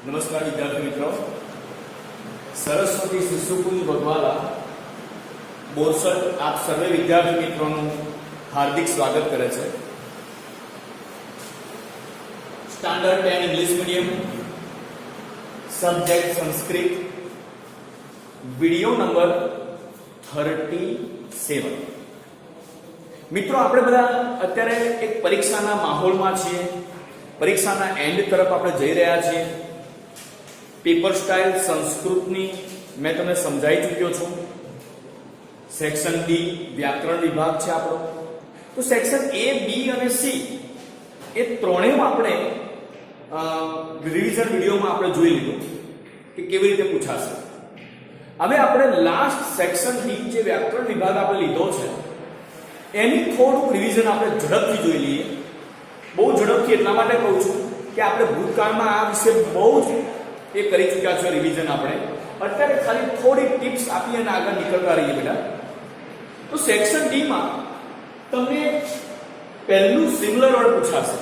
નમસ્કાર વિદ્યાર્થી મિત્રો, સરસ્વતી શિશુકુંજ બગવાલા બોરસદ આપ સર્વે વિદ્યાર્થી મિત્રોનું હાર્દિક સ્વાગત કરે છે. Standard 10 English medium, subject Sanskrit, video number 37. મિત્રો, આપણે બધા અત્યારે એક પરીક્ષાના માહોલમાં છીએ. પરીક્ષાના એન્ડ તરફ આપણે જઈ રહ્યા છીએ. પેપર સ્ટાઇલ સંસ્કૃતની મેં તમને સમજાવી ચૂક્યો છું. સેક્શન ડી વ્યાકરણ વિભાગ છે આપણો. તો સેક્શન એ, બી અને સી એ ત્રણેય આપણે રિવિઝન વિડીયોમાં આપણે જોઈ લીધું કે કેવી રીતે પૂછાશે. હવે આપણે લાસ્ટ સેક્શન ડી જે વ્યાકરણ વિભાગ આપણે લીધો છે એની થોડું રિવિઝન આપણે ઝડપથી જોઈ લઈએ. બહુ ઝડપથી એટલા માટે કહું છું કે આપણે ભૂતકાળમાં આ વિશે બહુ જ એ કરી ચૂક્યા છે રિવિઝન. આપણે અત્યારે ખાલી થોડી ટિપ્સ આપી અને આગળ નીકળતા રહીએ બેટા. તો સેક્શન ડી માં તમને પહેલું સિમિલર વર્ડ પૂછાશે.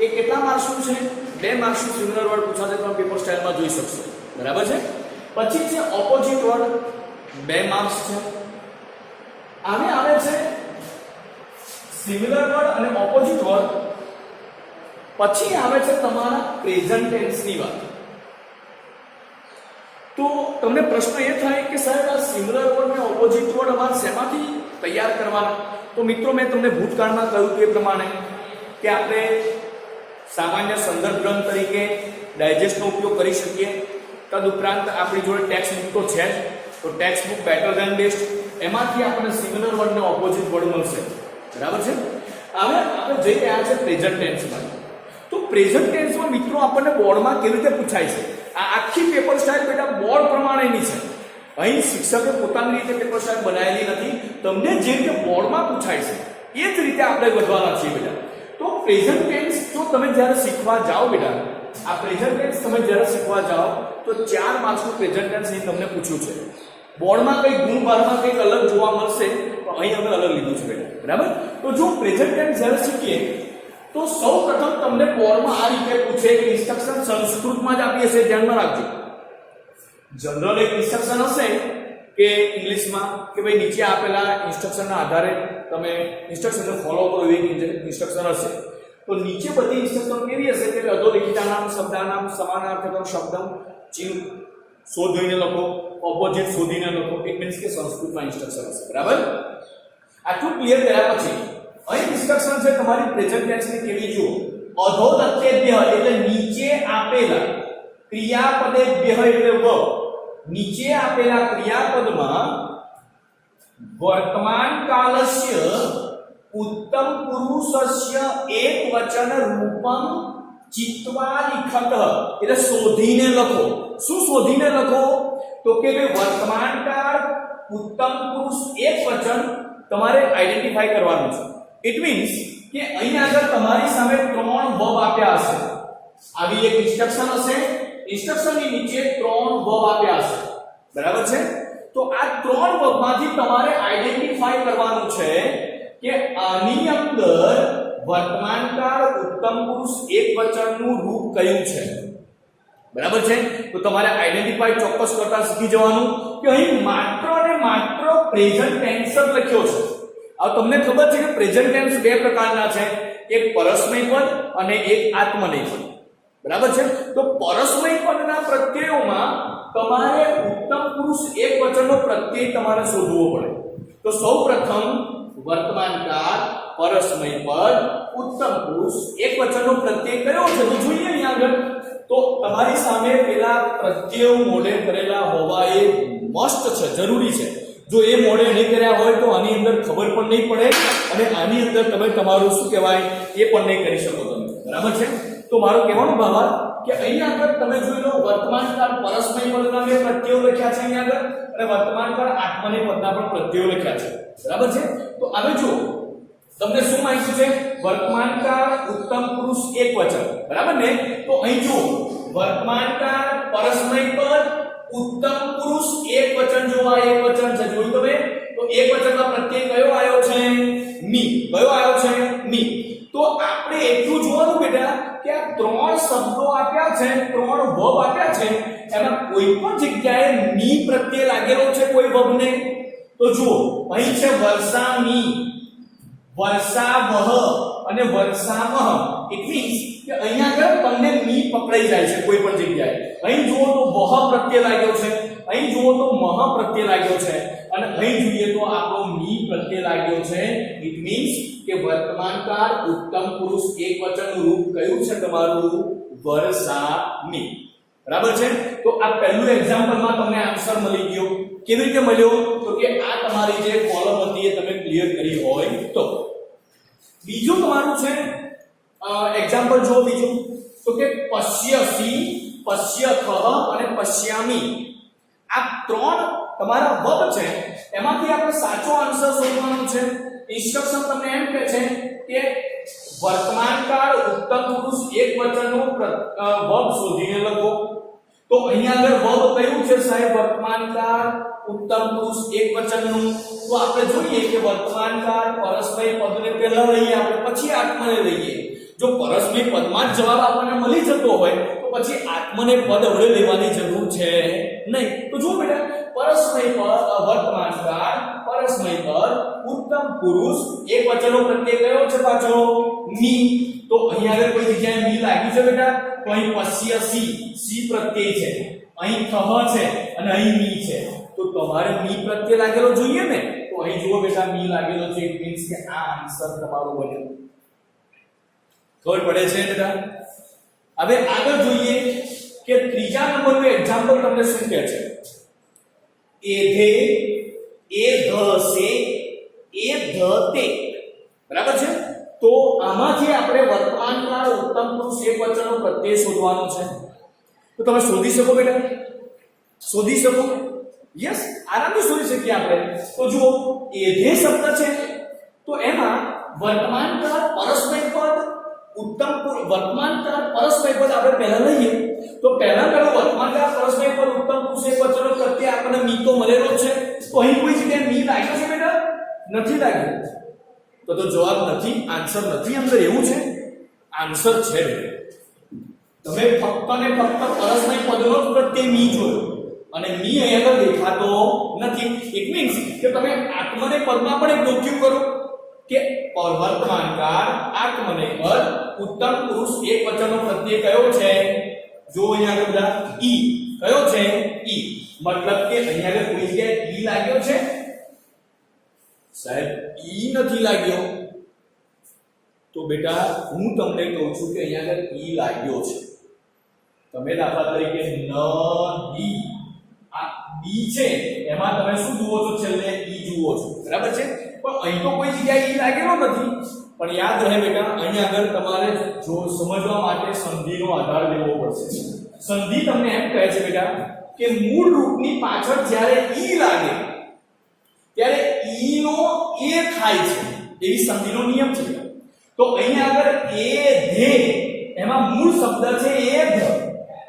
એ કેટલા માર્ક્સનું છે? 2 માર્ક્સનું સિમિલર વર્ડ પૂછાશે. તમે પેપર સ્ટાઇલમાં જોઈ શકશો, બરાબર છે. પછી છે ઓપોઝિટ વર્ડ, 2 માર્ક્સ છે. આને આવે છે સિમિલર વર્ડ અને ઓપોઝિટ વર્ડ. પછી આવે છે તમારા પ્રેઝન્ટ ટેન્સની વાત. તો તમને પ્રશ્ન એ થાય કે સાહેબ આ સિમિલર વર્ડ અને ઓપોઝિટ વર્ડ અમારે શેમાંથી તૈયાર કરવાના? તો મિત્રો, મેં તમને ભૂતકાળમાં કહ્યું તે પ્રમાણે કે આપણે સામાન્ય સંદર્ભ ગ્રંથ તરીકે ડાયજેસ્ટનો ઉપયોગ કરી શકીએ. તદુપરાંત આપણી જોડે ટેક્સ્ટ બુક તો છે જ. તો textbook better than best, એમાંથી આપણને સિમિલર વર્ડ અને ઓપોઝિટ વર્ડ મળશે, બરાબર છે. હવે આપણે જઈ રહ્યા છે પ્રેઝન્ટ ટેન્સમાં. તો પ્રેઝન્ટ ટેન્સમાં મિત્રો આપણને બોર્ડમાં કેવી રીતે પૂછાય છે? આ આખી પેપર સ્ટાઇલ બેટા બોર્ડ પ્રમાણેની છે. અહીં શિક્ષકે પોતાની રીતે પેપર સ્ટાઇલ બનાવેલી નથી. તમને જે રીતે બોર્ડમાં પૂછાય છે એ જ રીતે આપણે વધવાના છીએ બેટા. તો પ્રેઝન્ટ ટેન્સ જો તમે જ્યારે શીખવા જાઓ બેટા, આ પ્રેઝન્ટ ટેન્સ તમે જ્યારે શીખવા જાઓ તો 4 માર્ક્સનું પ્રેઝન્ટ ટેન્સ અહીં તમને પૂછ્યું છે. બોર્ડમાં કંઈક ગુણભારમાં કંઈક અલગ જોવા મળશે, તો અહીં અમે અલગ લીધું છે બેટા, બરાબર. તો જો પ્રેઝન્ટ ટેન્સ જ્યારે શીખીએ તો સૌપ્રથમ તમને બોર્ડમાં આ રીતે પૂછે કે ઇન્સ્ટ્રક્શન સંસ્કૃતમાં જ આપી હશે, ધ્યાનમાં રાખજો. જનરલ એક ઇન્સ્ટ્રક્શન હશે કે ઇંગ્લિશમાં કે ભાઈ નીચે આપેલા ઇન્સ્ટ્રક્શનના આધારે તમે ઇન્સ્ટ્રક્શનને ફોલો કરો, એવી ઇન્સ્ટ્રક્શન હશે. તો નીચે બધી ઇન્સ્ટ્રક્શન કેવી હશે કે અધોલિખિતાનામ, શબ્દાનામ, સમાનાર્થકમ શબ્દમ, ચિહ્ન શોધીને લખો, ઓપોઝિટ શોધીને લખો. ઇટ મીન્સ કે સંસ્કૃતમાં ઇન્સ્ટ્રક્શન હશે, બરાબર. આટલું ક્લિયર કર્યા પછી અહીં ઇન્સ્ટ્રક્શન છે તમારી પ્રેઝન્ટ ટેન્સની કેવી જુઓ. અધોદત્તેભ્ય એટલે નીચે આપેલા, ક્રિયાપદેભ્ય એટલે વર્બ, નીચે આપેલા ક્રિયાપદમાં વર્તમાન કાલસ્ય ઉત્તમ પુરુષસ્ય એકવચન રૂપમ ચિત્વા લિખત એટલે શોધીને લખો. શું શોધીને લખો? તો કે ભાઈ વર્તમાન કાળ ઉત્તમ પુરુષ એકવચન તમારે આઈડેન્ટિફાઈ કરવાનું છે. ઇટ મીન્સ કે અહીં આગળ તમારી સામે 3 વર્બ આપ્યા હશે. આવી એક ઇન્સ્ટ્રક્શન હશે, ઇન્સ્ટ્રક્શનની નીચે 3 વર્બ આપ્યા હશે, બરાબર છે. તો આ 3 વર્બમાંથી તમારે આઈડેન્ટિફાઈ કરવાનું છે કે આની અંદર વર્તમાન કાળ ઉત્તમ પુરુષ એકવચનનું રૂપ કયું છે, બરાબર છે. તો તમારે આઈડેન્ટિફાઈ ચોક્કસ કરતા શીખી જવાનું કે અહીં માત્ર ને માત્ર પ્રેઝન્ટ ટેન્સ જ લખ્યો છે. હવે તમને ખબર છે કે પ્રેઝન્ટ ટેન્સ 2 પ્રકારના છે, એક પરસ્મય પદ અને એક આત્મનેય પદ, બરાબર છે. તો પરસ્મય પદના પ્રત્યયોમાં તમારે ઉત્તમ પુરુષ એકવચનનો પ્રત્યય તમારે શોધવો પડે. તો સૌપ્રથમ વર્તમાન કાળ, પરસ્મય પદ, ઉત્તમ પુરુષ એકવચનનો પ્રત્યય કયો છે તો જોઈએ અહીં આગળ. તો તમારી સામે પેલા પ્રત્યયો મોડે કરેલા હોવા એ મસ્ત છે, જરૂરી છે. જો એ મોડે નહીં કર્યા હોય તો આની અંદર ખબર પણ નહીં પડે અને આની અંદર તમે તમારું શું કહેવાય એ પણ નહીં કરી શકો તમે, બરાબર છે. તો મારો કહેવાનો ભાવ કે અહીંયા આગળ તમે જોઈ લો વર્તમાન કાળ પરસ્મય પદના બે પ્રત્યયો લખ્યા છે અહીંયા આગળ, અને વર્તમાન કાળ આત્મનેય પદના પણ પ્રત્યયો લખ્યા છે, બરાબર છે. તો હવે જો તમને શું માંગ્યું છે? વર્તમાન કાળ ઉત્તમ પુરુષ એકવચન, બરાબર ને. તો અહીં જો વર્તમાન કાળ પરસ્મય પદ ઉત્તમ પુરુષ એકવચન, જો આ એકવચન છે જોયું તમે. તો એકવચનનો પ્રત્યય કયો આવ્યો છે? મી. કયો આવ્યો છે? મી. તો તો આપણે એટલું જોવાનું બેટા કે આ ત્રણ શબ્દો આપ્યા છે, ત્રણ વર્બ આપ્યા છે, એમાં કોઈ પણ જગ્યાએ મી પ્રત્યય લાગેલો છે કોઈ વર્બને? તો જુઓ અહીં છે વર્ષામી, વર્ષાવહ અને વર્ષામહ. ઇટ મીન્સ કે અહીંયા આગળ તમને મી પકડાઈ જાય છે કોઈ પણ જગ્યાએ. અહીં જુઓ તો વહ પ્રત્યય લાગ્યો છે, અહીં જુઓ તો મહ પ્રત્યય લાગ્યો છે, અને અહીં જોઈએ તો આપણો મી પ્રત્યય લાગ્યો છે. ઇટ મીન્સ કે વર્તમાનકાળ ઉત્તમ પુરુષ એકવચનનું રૂપ કયું છે તમારું? વર્ષામી. બરાબર છે? તો આ પહેલું એક્ઝામ્પલમાં તમને આન્સર મળી ગયો. કેવી રીતે મળ્યો? તો કે આ તમારી જે કોલમ હતી એ તમે ક્લિયર કરી હોય તો. બીજું તમારું છે એક્ઝામ્પલ જો બીજું, તો કે પશ્યસી, પશ્યથ અને પશ્યામી. આ ત્રણ તમારા વર્બ છે, એમાંથી આપણે સાચો આન્સર શોધવાનો છે. ઇન્સ્ટ્રક્શન તમને એમ કહે છે કે વર્તમાનકાળ ઉત્તમ પુરુષ એકવચનનો વર્બ શોધીને લખો. તો અહીંયા આગળ વર્બ કયું છે સાહેબ? વર્તમાનકાળ ઉત્તમ પુરુષ એકવચનનું. તો આપણે જોઈએ કે વર્તમાનકાળ પરસ્મય પદને પહેલા લઈએ આપણે, પછી આત્મને લઈએ. જો પરસ્મય પદમાં જ જવાબ આપણને મળી જતો હોય તો પછી આત્મને પદ હવે લેવાની જરૂર છે નહીં. તો જુઓ બેટા, પરસ્મય પદ, વર્તમાનકાળ, પરસ્મય પદ, ઉત્તમ પુરુષ એકવચનનો પ્રત્યય કયો છે પાછો? મી. તો અહીંયા આગળ કોઈ જગ્યાએ મી લાગી છે બેટા? તો અહીં પશ્યસી, સી પ્રત્યય છે, અહીં થહ છે અને અહીં મી છે. તો તમારે મી પ્રત્યય લાગેલો જોઈએ ને? તો અહીં જુઓ બેટા મી લાગેલો છે. ઇટ મીન્સ કે આ આન્સર તમારો બન્યો. ખબર પડે છે બેટા? હવે આગળ જોઈએ કે ત્રીજા નંબરનું એક્ઝામ્પલ તમને શું કહે છે? એધે, એધસે, એધતે. બરાબર છે? તો આમાંથી આપણે વર્તમાનકાળ ઉત્તમ પુરુષ એકવચનનો પ્રત્યય શોધવાનો છે. તો તમે શોધી શકો બેટા? શોધી શકો? યસ, આરામથી શોધી શકીએ આપણે. તો જુઓ, એધે શબ્દ છે તો એમાં વર્તમાનકાળ પરસ્મય પદ ઉત્તમ વર્તમાનકાળ પરસ્મય પદ આપણે પહેલા લઈએ. તો પહેલા કયો? વર્તમાનકાળ પરસ્મય પદ ઉત્તમ પુરુષ એકવચનનો પ્રત્યય આપણને મી તો મળેલો છે. તો અહીં કોઈ જગ્યાએ મી લાગ્યો છે બેટા? નથી લાગ્યો. તો જવાબ નથી, આન્સર નથી અંદર, એવું છે? આન્સર છે. તમે ફક્ત ને ફક્ત પરસ્મય પદનો જ પ્રત્યય મી જોયો અને મી અહીંયા આગળ દેખાતો નથી. ઇટ મીન્સ કે તમે આત્મને પદમાં પણ એક ડોક્યુ કરો કે વર્તમાનકાળ આત્મને પદ ઉત્તમ પુરુષ એકવચનનો પ્રત્યય કયો છે? જો અહીંયા આગળ બધા ઈ કયો છે? ઈ. મતલબ કે અહીંયા આગળ કોઈ જગ્યાએ ઈ લાગ્યો છે સાહેબ? ઈ નથી લાગ્યો. તો બેટા હું તમને કહું છું કે અહીંયા આગળ ઈ લાગ્યો છે. તમે દાખલા તરીકે નદી, આ ડી છે એમાં તમે શું જુઓ છો? છેલ્લે ઈ જુઓ છો. બરાબર છે? પણ અહીં તો કોઈ જગ્યાએ ઈ લાગેલો નથી. પણ યાદ રહે બેટા, અહીંયા આગળ તમારે જો સમજવા માટે સંધિનો આધાર લેવો પડશે. સંધિ તમને એમ કહે છે બેટા કે મૂળ રૂપની પાછળ જ્યારે ઈ લાગે ત્યારે ઈ નો એ થાય છે, એવી સંધિનો નિયમ છે. તો અહીંયા આગળ એ ધે, એમાં મૂળ શબ્દ છે એ ધ.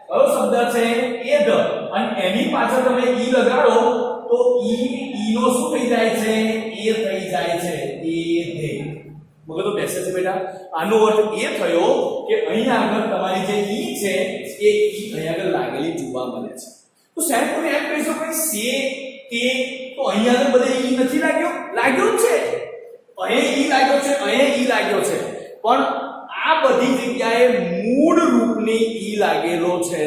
કયો શબ્દ છે? એ ધ. અને એની પાછળ તમે ઈ લગાડો તો ઈ નો શું થઈ જાય છે? એ થઈ જાય છે. એ ધે. મગર તો બેસે છે બેટા. આનો અર્થ એ થયો કે અહીંયા આગળ તમારી જે ઈ છે એ ઈ અહીંયા આગળ લાગેલી જોવા મળે છે. તો સાહેબ તમે એમ કહી શકો કે સે, તે, તો અહીંયા આગળ બધે ઈ નથી લાગ્યો? લાગ્યો છે. અહીં ઈ લાગ્યો છે, અહીં ઈ લાગ્યો છે. પણ આ બધી જગ્યાએ મૂળ રૂપની ઈ લાગેલો છે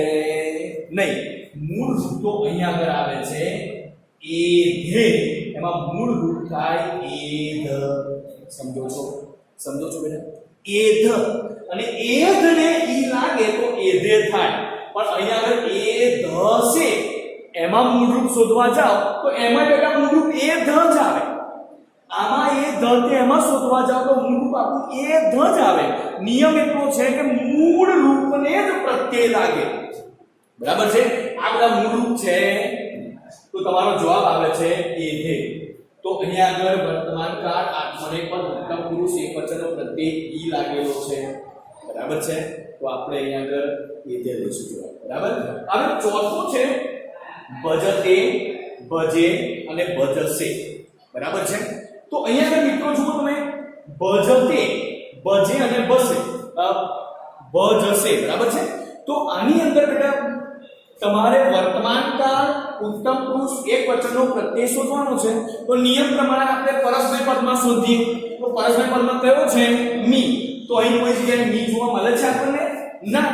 નહીં. મૂળ રૂપ તો અહીંયા આગળ આવે છે એ ધે. એમાં મૂળ રૂપ થાય એ ધ. સમજો છો? સમજો છો બેટા? એ ધ. અને એ ધ ને ઈ લાગે તો એ ધે થાય. પણ અહીંયા આગળ એ ધ છે, એમાં મૂળ રૂપ શોધવા જાઓ તો એમાં બેટા મૂળ રૂપ એ ધ જ આવે. આમાં એ ધ તે એમાં શોધવા જાઓ તો મૂળ રૂપ આપણું એ ધ જ આવે. નિયમ એટલો છે કે મૂળ રૂપને જ પ્રત્યય લાગે. બરાબર છે? આ બધા મૂળ રૂપ છે. તો તમારો જવાબ આવે છે એ ધે. તો અહીંયા આગળ વર્તમાન કાળ આત્મને પદ ઉત્તમ પુરુષ એકવચનનો પ્રત્યય ઈ લાગેલો છે. બરાબર છે? તો આપણે અહીંયા આગળ એ ધે લઈશું જવાબ. બરાબર? હવે ચોથું છે ભજતે, ભજે અને ભજસે. બરાબર છે? તો અહીંયા આગળ મિત્રો જુઓ તમે, ભજતે, બજે અને બસે, બજશે, બરાબર છે. તો આની અંદર બેટા તમારે વર્તમાન કાળ ઉત્તમ પુરુષ એક વચનનો પ્રત્યય શોધવાનો છે. તો નિયમ પ્રમાણે આપણે પરસ્મય પદમાં શોધીએ. તો પરસ્મય પદમાં કયો છે? મી. તો અહીં કોઈ જગ્યાએ મી જોવા મળે છે આપણને? ના.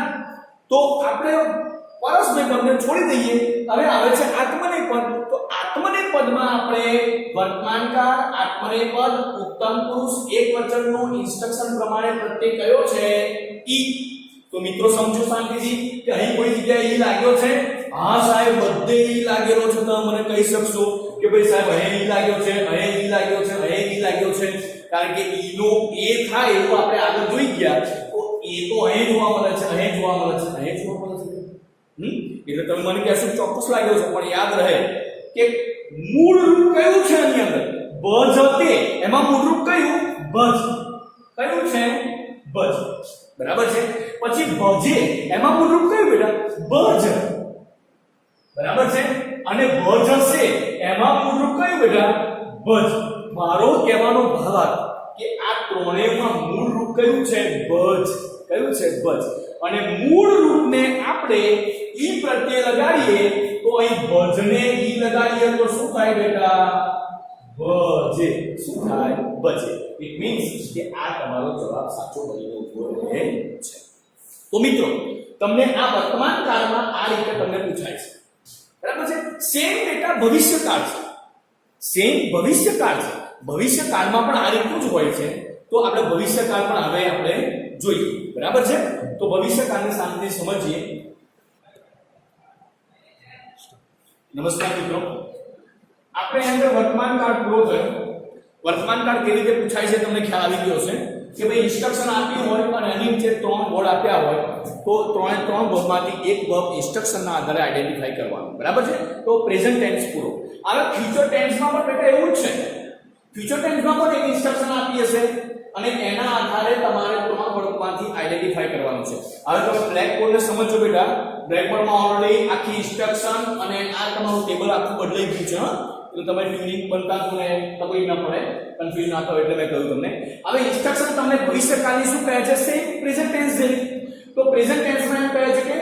તો આપણે પરસ્મય પદને છોડી દઈએ. હવે આવે છે આત્મનેય પદ. તો આત્મનેય પદમાં આપણે વર્તમાન કાળ, આત્મનેય પદ, ઉત્તમ પુરુષ એક વચનનો ઇન્સ્ટ્રક્શન પ્રમાણે પ્રત્યય કયો છે? ઈ. તો મિત્રો સમજો શાંતિથી કે અહીં કોઈ જગ્યાએ ઈ લાગ્યો છે? હા સાહેબ, બધે ઈ લાગેલો છે. તો મને કહી શકશો કે ભાઈ સાહેબ અહીં ઈ લાગ્યો છે, અહીં ઈ લાગ્યો છે, અહીં ઈ લાગ્યો છે? કારણ કે ઈ નો એ થાય એવું આપણે આગળ જોઈ ગયા. તો એ તો અહીં જોવા મળે છે, અહીં જોવા મળે છે, અહીં જોવા મળે છે. એટલે તમે મને કહેશો ચોક્કસ લાગ્યો છે, પણ યાદ રહે કે મૂળ રૂપ કયું છે આની અંદર? બજતે. એમાં મૂળ રૂપ કયું? બજ. કયું છે? બજ. બરાબર છે. પછી ભજે, એમાં મૂળ રૂપ કયું બેટા? બજ. બરાબર છે. અને ભજશે, એમાં મૂળ રૂપ કયું બેટા? બજ. મારો કહેવાનો ભાવ કે આ ત્રણેયમાં મૂળ રૂપ કયું છે? બજ. કયું છે? બજ. અને મૂળ રૂપને આપણે ઈ પ્રત્યય લગાડીએ તો અહીં ભજને ઈ લગાડીએ તો શું થાય બેટા? બજે. શું થાય? બજે. ઇટ મીન્સ કે આ તમારો જવાબ સાચો બનીને ઉભો રહે છે. તો મિત્રો તમને આ વર્તમાન કાળમાં આ રીતે તમને પૂછાય છે, બરાબર છે. સેમ બેટા ભવિષ્યકાળ છે. સેમ ભવિષ્યકાળ છે. ભવિષ્યકાળમાં પણ આ રીતનું જ હોય છે. તો આપણે ભવિષ્યકાળ પણ હવે આપણે જોઈએ, બરાબર છે. તો ભવિષ્યકાળની શાંતિ સમજીએ. નમસ્કાર મિત્રો, આપણે અંદર વર્તમાન કાળ પૂરો થયો. વર્તમાન કાળ કેવી રીતે પૂછાય છે તમને ખ્યાલ આવી ગયો છે કે ભાઈ ઇન્સ્ટ્રક્શન આપ્યું હોય અને એની નીચે ત્રણ વર્ડ આપ્યા હોય તો ત્રણ વર્ડમાંથી એક વર્બ ઇન્સ્ટ્રક્શનના આધારે આઈડેન્ટિફાઈ કરવાનું, બરાબર છે. તો પ્રેઝન્ટ ટેન્સ પૂરો. હવે ફ્યુચર ટેન્સમાં પણ બેટા એવું જ છે. ફ્યુચર ટેન્સમાં પણ એક ઇન્સ્ટ્રક્શન આપી હશે અને એના આધારે તમારે ત્રણ વર્ડમાંથી આઈડેન્ટિફાઈ કરવાનું છે. હવે તમે બ્લેક બોર્ડને સમજો બેટા. બ્લેક બોર્ડમાં ઓલરેડી આખી ઇન્સ્ટ્રક્શન અને આ તમારું ટેબલ આખું બદલાઈ ગયું છે. તો તમે ટ્યુનિંગ બનતા તમને તકલીફ ના પડે, કન્ફ્યુઝ ના થાય એટલે મેં કહ્યું તમને. હવે ઇન્સ્ટ્રક્શન તમને ભવિષ્યકાળની શું કહે છે? સેમ પ્રેઝન્ટ ટેન્સ છે. તો પ્રેઝન્ટ ટેન્સમાં એમ કહે છે કે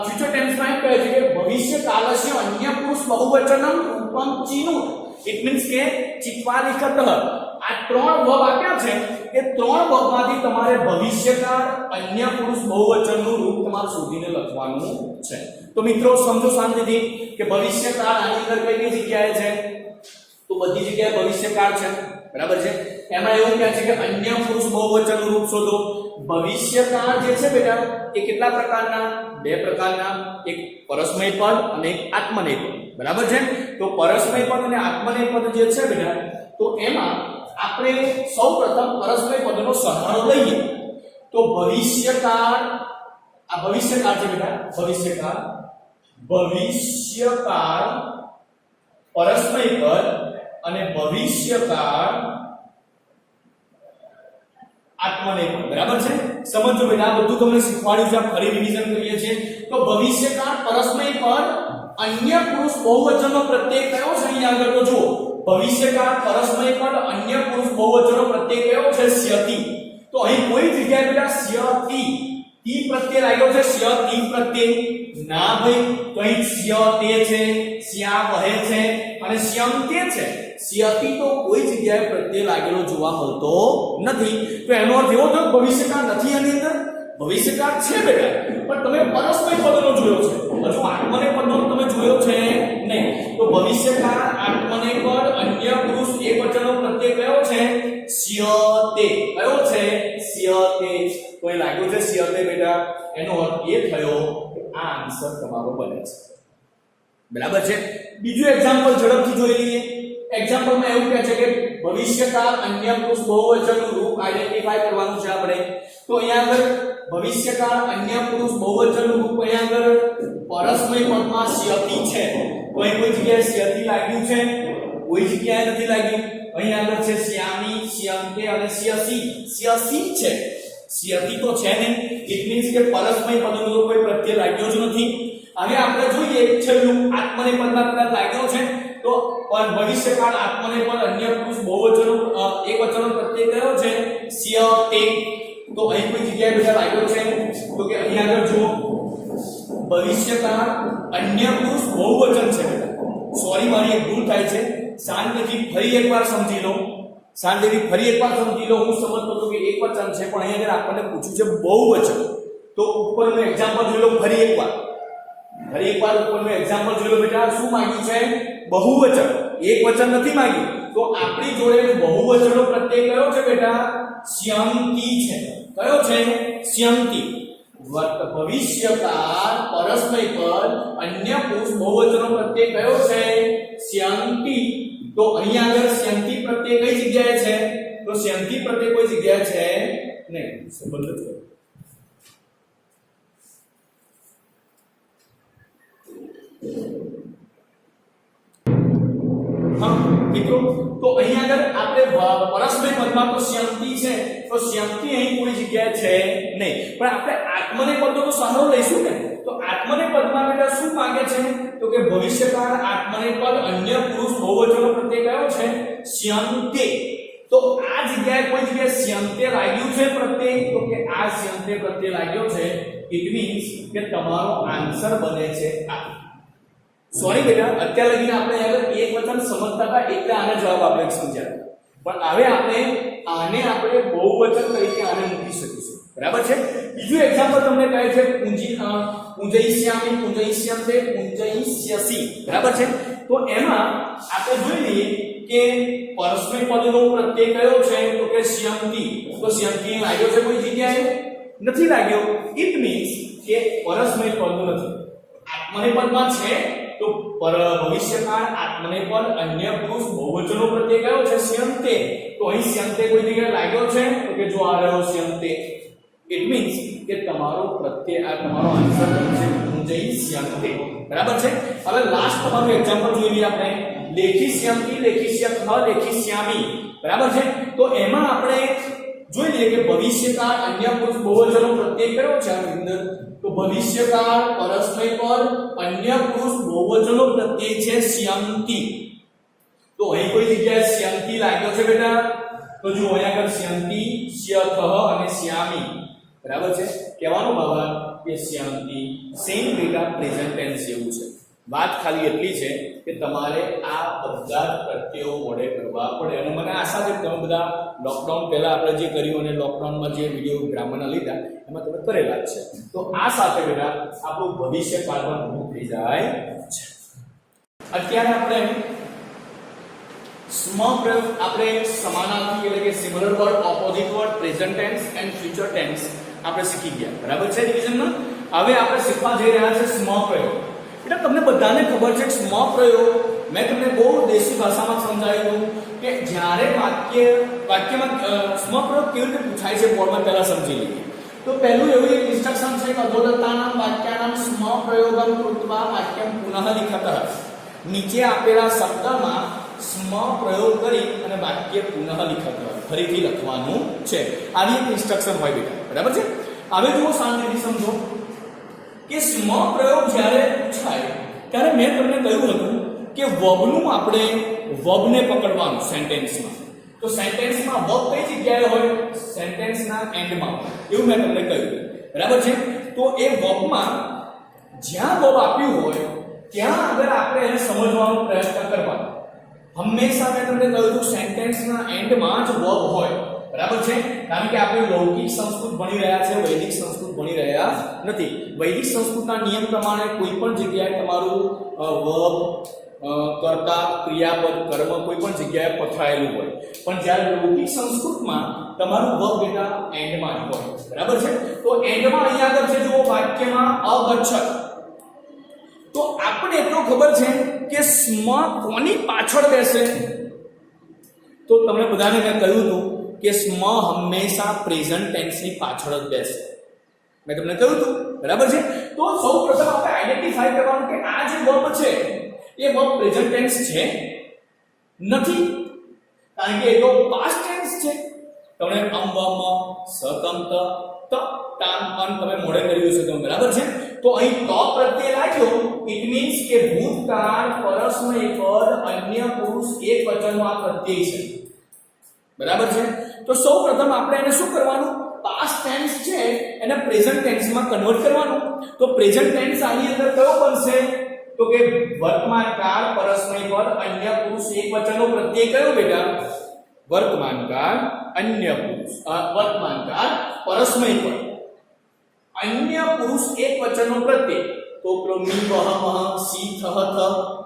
ફ્યુચર ટેન્સમાં એમ કહે છે કે ભવિષ્યકાલસ્ય અન્ય પુરુષ બહુવચનમ રૂપમ ચિનુત. ઇટ મીન્સ કે ચિત્વા લિખત. આ ત્રણ વર્બ આપ્યા છે કે ત્રણ વર્બમાંથી તમારે ભવિષ્યકાળ અન્ય પુરુષ બહુવચનનું રૂપ તમારે શોધીને લખવાનું છે. તો મિત્રો સમજો શાંતિથી કે ભવિષ્યકાળ આની અંદર કઈ જગ્યાએ છે? તો બધી જગ્યાએ ભવિષ્યકાળ છે, બરાબર છે. એમાં એવું કહે છે કે અન્ય પુરુષ બહુવચનનું રૂપ શોધો. ભવિષ્યકાળ જે છે બેટા એ કેટલા પ્રકારના? બે પ્રકારના. એક પરસ્મય પદ અને એક આત્મનેય પદ, બરાબર છે. તો પરસ્મય પદ અને આત્મનેય પદ જે છે બેટા, તો એમાં આપણે સૌપ્રથમ પરસ્મય પદનો સહારો લઈએ. તો ભવિષ્યકાળ, આ ભવિષ્યકાળ છે બેટા, ભવિષ્યકાળ પરસ્મય પદ અને ભવિષ્યકાળ આત્મનેય પદ, બરાબર છે. સમજો બેટા, આ બધું તમને શીખવાડ્યું છે, ફરી રિવિઝન કરીએ છીએ. તો ભવિષ્યકાળ પરસ્મય પદ અન્ય પુરુષ બહુવચનનો પ્રત્યય કયો છે? અહીંયા આગળ તો જુઓ, ભવિષ્યકાળ પરસ્મય પદ અન્ય પુરુષ બહુવચનનો પ્રત્યય કયો છે? સ્યતિ. તો અહીં કોઈ જગ્યાએ બેટા સ્યતિ તી પ્રત્યય લાગ્યો છે? સ્યતિ પ્રત્યય ના ભાઈ. તો અહીં સ્યતે છે, સ્યા વહે છે અને સ્યંતે છે. સ્યતિ તો કોઈ જગ્યાએ પ્રત્યય લાગેલો જોવા મળતો નથી. તો એનો અર્થ એવો થયો ભવિષ્યકાળ નથી આની અંદર. ભવિષ્યકાળ છે બેટા, પણ તમે પરસ્મય પદનો જોયો છે, હજુ આત્મનેય પદનો તમે જોયો છે નહીં. તો ભવિષ્યકાળ આત્મનેય પદ અન્ય પુરુષ એકવચનનો પ્રત્યય કયો છે? સ્યતે. કયો છે? સ્યતે. તો એ લાગ્યો છે સ્યતે બેટા. એનો અર્થ એ થયો કે આ આન્સર તમારો બને છે, બરાબર છે. બીજું એક્ઝામ્પલ ઝડપથી જોઈ લઈએ. એક્ઝામ્પલમાં એવું કહે છે કે ભવિષ્યકાળ અન્ય પુરુષ બહુવચનનું રૂપ આઈડેન્ટિફાઈ કરવાનું છે આપણે. તો અહીંયા આગળ ભવિષ્યકાળ અન્ય પુરુષ બહુવચનનું રૂપ અહીંયા આગળ પરસ્મય પદમાં સ્યતિ છે. તો અહીં કોઈ જગ્યાએ સ્યતિ લાગ્યું છે? કોઈ જગ્યાએ નથી લાગ્યું. અહીં આગળ છે શ્યામી, શ્યંતે અને સ્યસી. સ્યસી છે, સ્યતિ તો છે ને. ઇટ મીન્સ કે પરસ્મય પદનો કોઈ પ્રત્યય લાગ્યો જ નથી. હવે આપણે જોઈએ છેલ્લું આત્મનેય પદના પ્રકાર લાગ્યો છે. તો ભવિષ્યકાળ આત્મનેય પદ અન્ય પુરુષ બહુવચનનો એકવચનનો પ્રત્યય કયો છે? સ્યતે. એક તો અહીં કોઈ જગ્યાએ બેટા લાગ્યો છે તો કે અહીં આગળ જુઓ ભવિષ્યકાળ અન્ય પુરુષ બહુવચન છે બેટા સોરી મારી એક ભૂલ થાય છે શાંતિથી ફરી એકવાર સમજી લો શાંતિથી ફરી એકવાર સમજી લો હું સમજતો હતો કે એકવચન છે પણ અહીં આગળ આપણને પૂછ્યું છે બહુવચન તો ઉપરનું એક્ઝામ્પલ જોઈ લો ફરી એકવાર ઉપરનું એક્ઝામ્પલ જોઈ લો બેટા શું માંગ્યું છે બહુવચન એકવચન નથી માંગ્યું તો આપણી જોડે બહુવચનનો પ્રત્યય કયો છે બેટા સ્યંતી છે કયો છે સ્યંતી ભવિષ્યકાળ પરસ્મય પદ અન્ય પુરુષ બહુવચનનો પ્રત્યય કયો છે સ્યંતી તો અહીંયા આગળ સ્યંતી પ્રત્યય કઈ જગ્યાએ છે તો સ્યંતી પ્રત્યય કોઈ જગ્યાએ છે નહીં સંબંધ છે મિત્રો તો અહીંયા આગળ આપણે પરસ્મય પદમાં તો સ્યંતી છે તો સ્યંતી અહીં કોઈ જગ્યાએ છે નહીં પણ આપણે આત્મને પદનો તો સહારો લઈશું ને તો આત્મને પદમાં બેટા શું માંગે છે તો કે ભવિષ્યકાળ આત્મને પદ અન્ય પુરુષ બહુવચનનો પ્રત્યય કયો છે સ્યંતે તો આ જગ્યાએ કોઈ જગ્યાએ સ્યંતે લાગ્યું છે પ્રત્યય તો કે આ સ્યંતે પ્રત્યય લાગ્યો છે ઇટ મીન્સ કે તમારો આન્સર બને છે આ સોરી બેટા અત્યાર લગીને આપણે આગળ એક વચન સમજતા હતા એટલે આનો જવાબ આપણે સમજ્યા પણ હવે આને આપણે બહુવચન તરીકે આને મૂકી શકીશું બરાબર છે બીજું એક્ઝામ્પલ તમને કહે છે પુંજઈષ્યામિ પુંજઈષ્યંતે પુંજઈષ્યસી બરાબર છે તો એમાં આપણે જોઈ લઈએ કે પરસ્મય પદનો પ્રત્યય કયો છે તો કે સ્યંતી તો સ્યંતી લાગ્યો છે કોઈ જગ્યાએ નથી લાગ્યો ઇટ મીન્સ કે પરસ્મય પદ નથી આત્મને પદમાં છે તો ભવિષ્યકાળ આત્મને પદ અન્ય પુરુષ બહુવચનનો પ્રત્યય કયો છે સ્યંતે તો અહીં સ્યંતે કોઈ જગ્યાએ લાગ્યો છે તો કે જો આ રહ્યો સ્યંતે ઇટ મીન્સ કે તમારો પ્રત્યય આ તમારો આન્સર છે પુંજઈષ્યંતે બરાબર છે હવે લાસ્ટ તમારું એક્ઝામ્પલ જોઈ લઈએ આપણે લેખિષ્યંતિ લેખિષ્યથ લેખિષ્યામિ બરાબર છે તો એમાં આપણે જોઈ લઈએ કે ભવિષ્યકાળ અન્ય પુરુષ બહુવચનનો પ્રત્યય કયો છે આ અંદર તો ભવિષ્યકાળ પરસ્મય પદ અન્ય પુરુષ બહુવચનનો પ્રત્યય છે સ્યંતી તો અહીં કોઈ જગ્યાએ સ્યંતી લાગ્યો છે બેટા તો જો અહીંયા આગળ સ્યંતી સ્યથ અને શ્યામી બરાબર છે કહેવાનો ભાવાર્થ કે સ્યંતી સેમ બેટા પ્રેઝન્ટ ટેન્સ જેવું છે વાત ખાલી એટલી છે કે તમારે આ બધા પ્રત્યયો મોડે કરવા પડે અને મને આશા છે કે તમે બધા લોકડાઉન પહેલા આપણે જે કર્યું અને લોકડાઉનમાં જે વિડીયો ગ્રામરના લીધા એમાં તમે કરેલા જ છે તો આ સાથે બેટા આપણું ભવિષ્યકાળ પણ પૂરું થઈ જાય છે અત્યારે આપણે પ્રયોગ આપણે સમાનાર્થી એટલે કે similar word opposite word present tense and future tense આપણે શીખી ગયા બરાબર છે ડિવિઝનમાં હવે આપણે શીખવા જઈ રહ્યા છે પ્રયોગ એટલે તમને બધાને ખબર છે કે પ્રયોગ મેં તમને બહુ દેશી ભાષામાં સમજાવ્યું કે જ્યારે વાક્યમાં પ્રયોગ કેવી રીતે પૂછાય છે બોર્ડમાં પહેલા સમજી લઈએ તો પહેલું એવું એક ઇન્સ્ટ્રક્શન છે કે અધોદત્તાનામ વાક્યાનામ પ્રયોગમ કૃત્વા વાક્યમ પુનઃ લિખતઃ નીચે આપેલા શબ્દમાં પ્રયોગ કરી અને વાક્ય પુનઃ લિખતઃ ફરીથી લખવાનું છે આવી એક ઇન્સ્ટ્રક્શન હોય બેટા બરાબર છે હવે જુઓ શાંતિથી સમજો કે પ્રયોગ જ્યારે પૂછાય ત્યારે મેં તમને કહ્યું હતું કે વર્બનું આપણે વર્બને પકડવાનું સેન્ટેન્સમાં તો સેન્ટેન્સમાં વર્બ કઈ જગ્યાએ હોય સેન્ટેન્સના એન્ડમાં એવું મેં તમને કહ્યું બરાબર છે તો એ વર્બમાં જ્યાં વર્બ આપ્યું હોય ત્યાં આગળ આપણે એને સમજવાનો પ્રયત્ન કરવાનો હંમેશા મેં તમને કહ્યું હતું સેન્ટેન્સના એન્ડમાં જ વર્બ હોય બરાબર છે કારણ કે આપણે લૌકિક સંસ્કૃત ભણી રહ્યા છે વૈદિક સંસ્કૃત ભણી રહ્યા નથી વૈદિક સંસ્કૃતના નિયમ પ્રમાણે કોઈ પણ જગ્યાએ તમારું વર્બ કર્તા ક્રિયાપદ કર્મ કોઈ પણ જગ્યાએ પથરાયેલું હોય પણ જ્યારે લૌકિક સંસ્કૃતમાં તમારું વર્બ બેટા એન્ડમાં જ હોય બરાબર છે તો એન્ડમાં અહીંયા આગળ છે જો વાક્યમાં અગચ્છત તો આપણે એટલું ખબર છે કે કોની પાછળ બેસે તો તમને બધાને મેં કહ્યું હતું કે હંમેશા પ્રેઝન્ટ ટેન્સની પાછળ જ બેસે મેં તમને કહ્યું હતું બરાબર છે તો સૌપ્રથમ આપણે આઈડેન્ટિફાઈ કરવાનું કે આ જે વર્બ છે એ વર્બ પ્રેઝન્ટ ટેન્સ છે નથી કારણ કે એ તો પાસ્ટ ટેન્સ છે તમને સતંત ત તાન અન તમે મોડે કર્યું છે તો બરાબર છે તો અહીં તો પ્રત્યય લાગ્યો ઇટ મીન્સ કે ભૂતકાળ પરસ્મય પદ અન્ય પુરુષ એક વચનનો આ પ્રત્યય છે બરાબર છે તો સૌપ્રથમ આપણે એને શું કરવાનું, પાસ્ટ ટેન્સ છે એને પ્રેઝન્ટ ટેન્સમાં કન્વર્ટ કરવાનું. તો પ્રેઝન્ટ ટેન્સ આની અંદર કયો બનશે, તો કે વર્તમાન કાળ, પરસ્મય પદ, અન્ય પુરુષ એકવચનનો પ્રત્યય કયો બેટા, વર્તમાન કાળ, અન્ય પુરુષ, વર્તમાન કાળ, પરસ્મય પદ, અન્ય પુરુષ એકવચનનો પ્રત્યય. તો પેલો મી વહ મહ સી થહ થ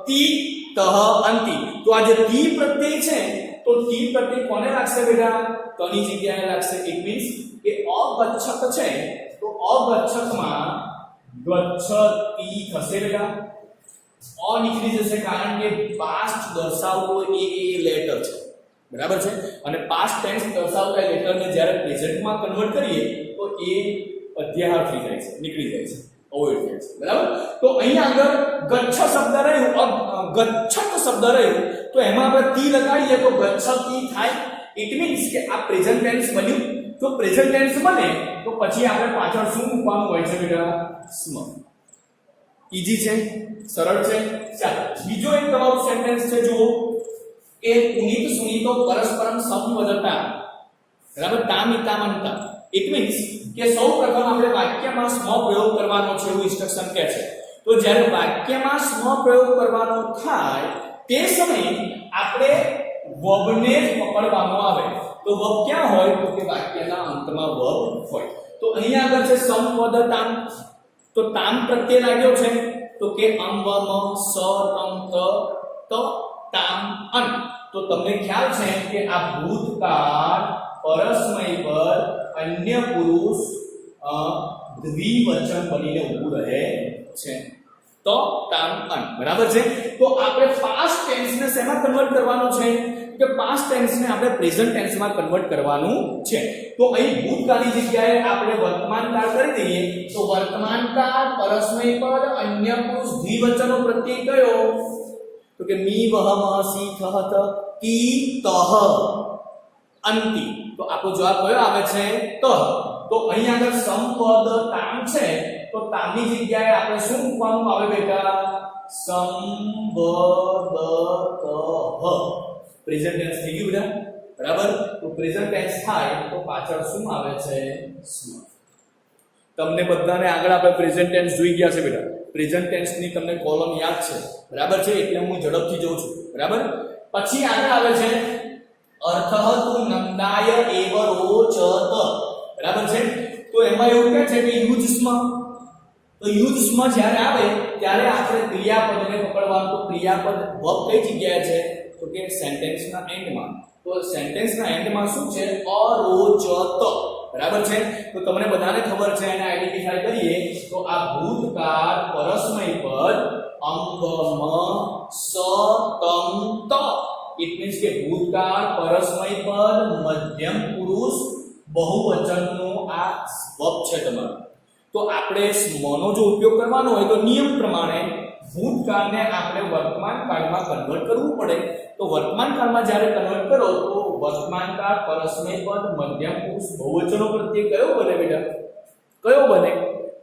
તી તહ અંતિ. તો આ જે તી પ્રત્યય છે તો તી પ્રત્યય કોને લાગશે બેટા, તની જગ્યાએ લાગશે. ઇટ મીન્સ કે અગચ્છક છે તો અગચ્છકમાં ગચ્છતી થશે બેટા. અ નીકળી જશે કારણ કે પાસ્ટ દર્શાવતો એ લેટર છે, બરાબર છે. અને પાસ્ટ ટેન્સ દર્શાવતા લેટરને જ્યારે પ્રેઝન્ટમાં કન્વર્ટ કરીએ તો એ અધ્યાહાર થઈ જાય છે, નીકળી જાય છે, અવોઇડ થાય છે, બરાબર. તો અહીંયા આગળ ગચ્છ શબ્દ રહ્યું, ગચ્છત શબ્દ રહ્યું, તો એમાં આપણે તી લગાડીએ તો ગચ્છતી થાય. ઇટ મીન્સ કે આ પ્રેઝન્ટ ટેન્સ બન્યું. જો પ્રેઝન્ટ ટેન્સ બને તો પછી આપણે પાછળ શું મૂકવાનું હોય છે બેટા, સ્મ. ઈઝી છે, સરળ છે. ચાલો બીજો એક તમારું સેન્ટેન્સ છે, જુઓ કે પુનિત સુનિતો પરસ્પરમ સંવદતા, બરાબર, તામિતામંતા. ઇટ મીન્સ કે સૌપ્રથમ આપણે વાક્યમાં સ્મ પ્રયોગ કરવાનો છે એવું ઇન્સ્ટ્રક્શન કહે છે. તો જ્યારે વાક્યમાં સ્મ પ્રયોગ કરવાનો થાય તે સમયે આપણે વર્બને જ પકડવાનો આવે. તો વર્બ ક્યાં હોય, તો કે વાક્યના અંતમાં વર્બ હોય. તો અહીંયા આગળ છે સંવદતામ, તો તામ પ્રત્યય લાગ્યો છે તો કે અંગ મ સ તમ ત તામ અન. તો તમને ખ્યાલ છે કે આ ભૂતકાળ, પરસ્મય પદ, અન્ય પુરુષ દ્વિવચન બનીને ઊભું રહે છે. તો તામ અન, બરાબર છે. તો આપણે પાસ્ટ ટેન્સને શેમાં કન્વર્ટ કરવાનું છે, કે પાસ્ટ ટેન્સને આપણે પ્રેઝન્ટ ટેન્સમાં કન્વર્ટ કરવાનું છે. તો અહીં ભૂતકાળની જગ્યાએ આપણે વર્તમાન કાળ કરી દઈએ તો વર્તમાન કાળ, પરસ્મય પદ, અન્ય પુરુષ દ્વિવચનનો પ્રત્યય કયો, તો કે મી વહ મહ સી થહ ત તી તહ અંતિ. તો આપણો જવાબ કયો આવે છે, તહ. તો અહીં આગળ સંપદ તામ છે તો તામની જગ્યાએ આપણે શું મૂકવાનું આવે બેટા, સંબદતઃ. પ્રેઝન્ટ ટેન્સ થઈ ગયું બેટા, બરાબર. તો પ્રેઝન્ટ ટેન્સ થાય તો પાછળ શું આવે છે, સ્મ. તમને બધાને આગળ આપણે પ્રેઝન્ટ ટેન્સ જોઈ ગયા છે બેટા. પ્રેઝન્ટ ટેન્સની તમને કોલમ યાદ છે, બરાબર છે, એટલે હું ઝડપથી જઉં છું, બરાબર. પછી આગળ આવે છે અર્થઃ તુ નંદાય એવ રોચત, બરાબર છે. તો એમાં એવું કહે છે કે યુઝ સ્મ. તો યુઝ સ્મ જ્યારે આવે ત્યારે આપણે ક્રિયાપદને પકડવાનું. તો ક્રિયાપદ વર્બ કઈ જગ્યાએ છે, તો કે સેન્ટેન્સના એન્ડમાં. તો સેન્ટેન્સના એન્ડમાં શું છે, અરોચત, બરાબર છે. તો તમને બધાને ખબર છે, એને આઈડેન્ટિફાઈ કરીએ તો આ ભૂતકાળ, પરસ્મય પદ, અંગ મ સ તમ ત. ઇટ મીન્સ કે ભૂતકાળ, પરસ્મય પદ, મધ્યમ પુરુષ બહુવચનનો આ વર્બ છે તમારો. તો આપણે સ્મનો જો ઉપયોગ કરવાનો હોય તો નિયમ પ્રમાણે ભૂતકાળને આપણે વર્તમાન કાળમાં કન્વર્ટ કરવું પડે. તો વર્તમાન કાળમાં જ્યારે કન્વર્ટ કરો તો વર્તમાન કાળ, પરસ્મય પદ, મધ્યમ પુરુષ બહુવચનનો પ્રત્યય કયો બને બેટા, કયો બને,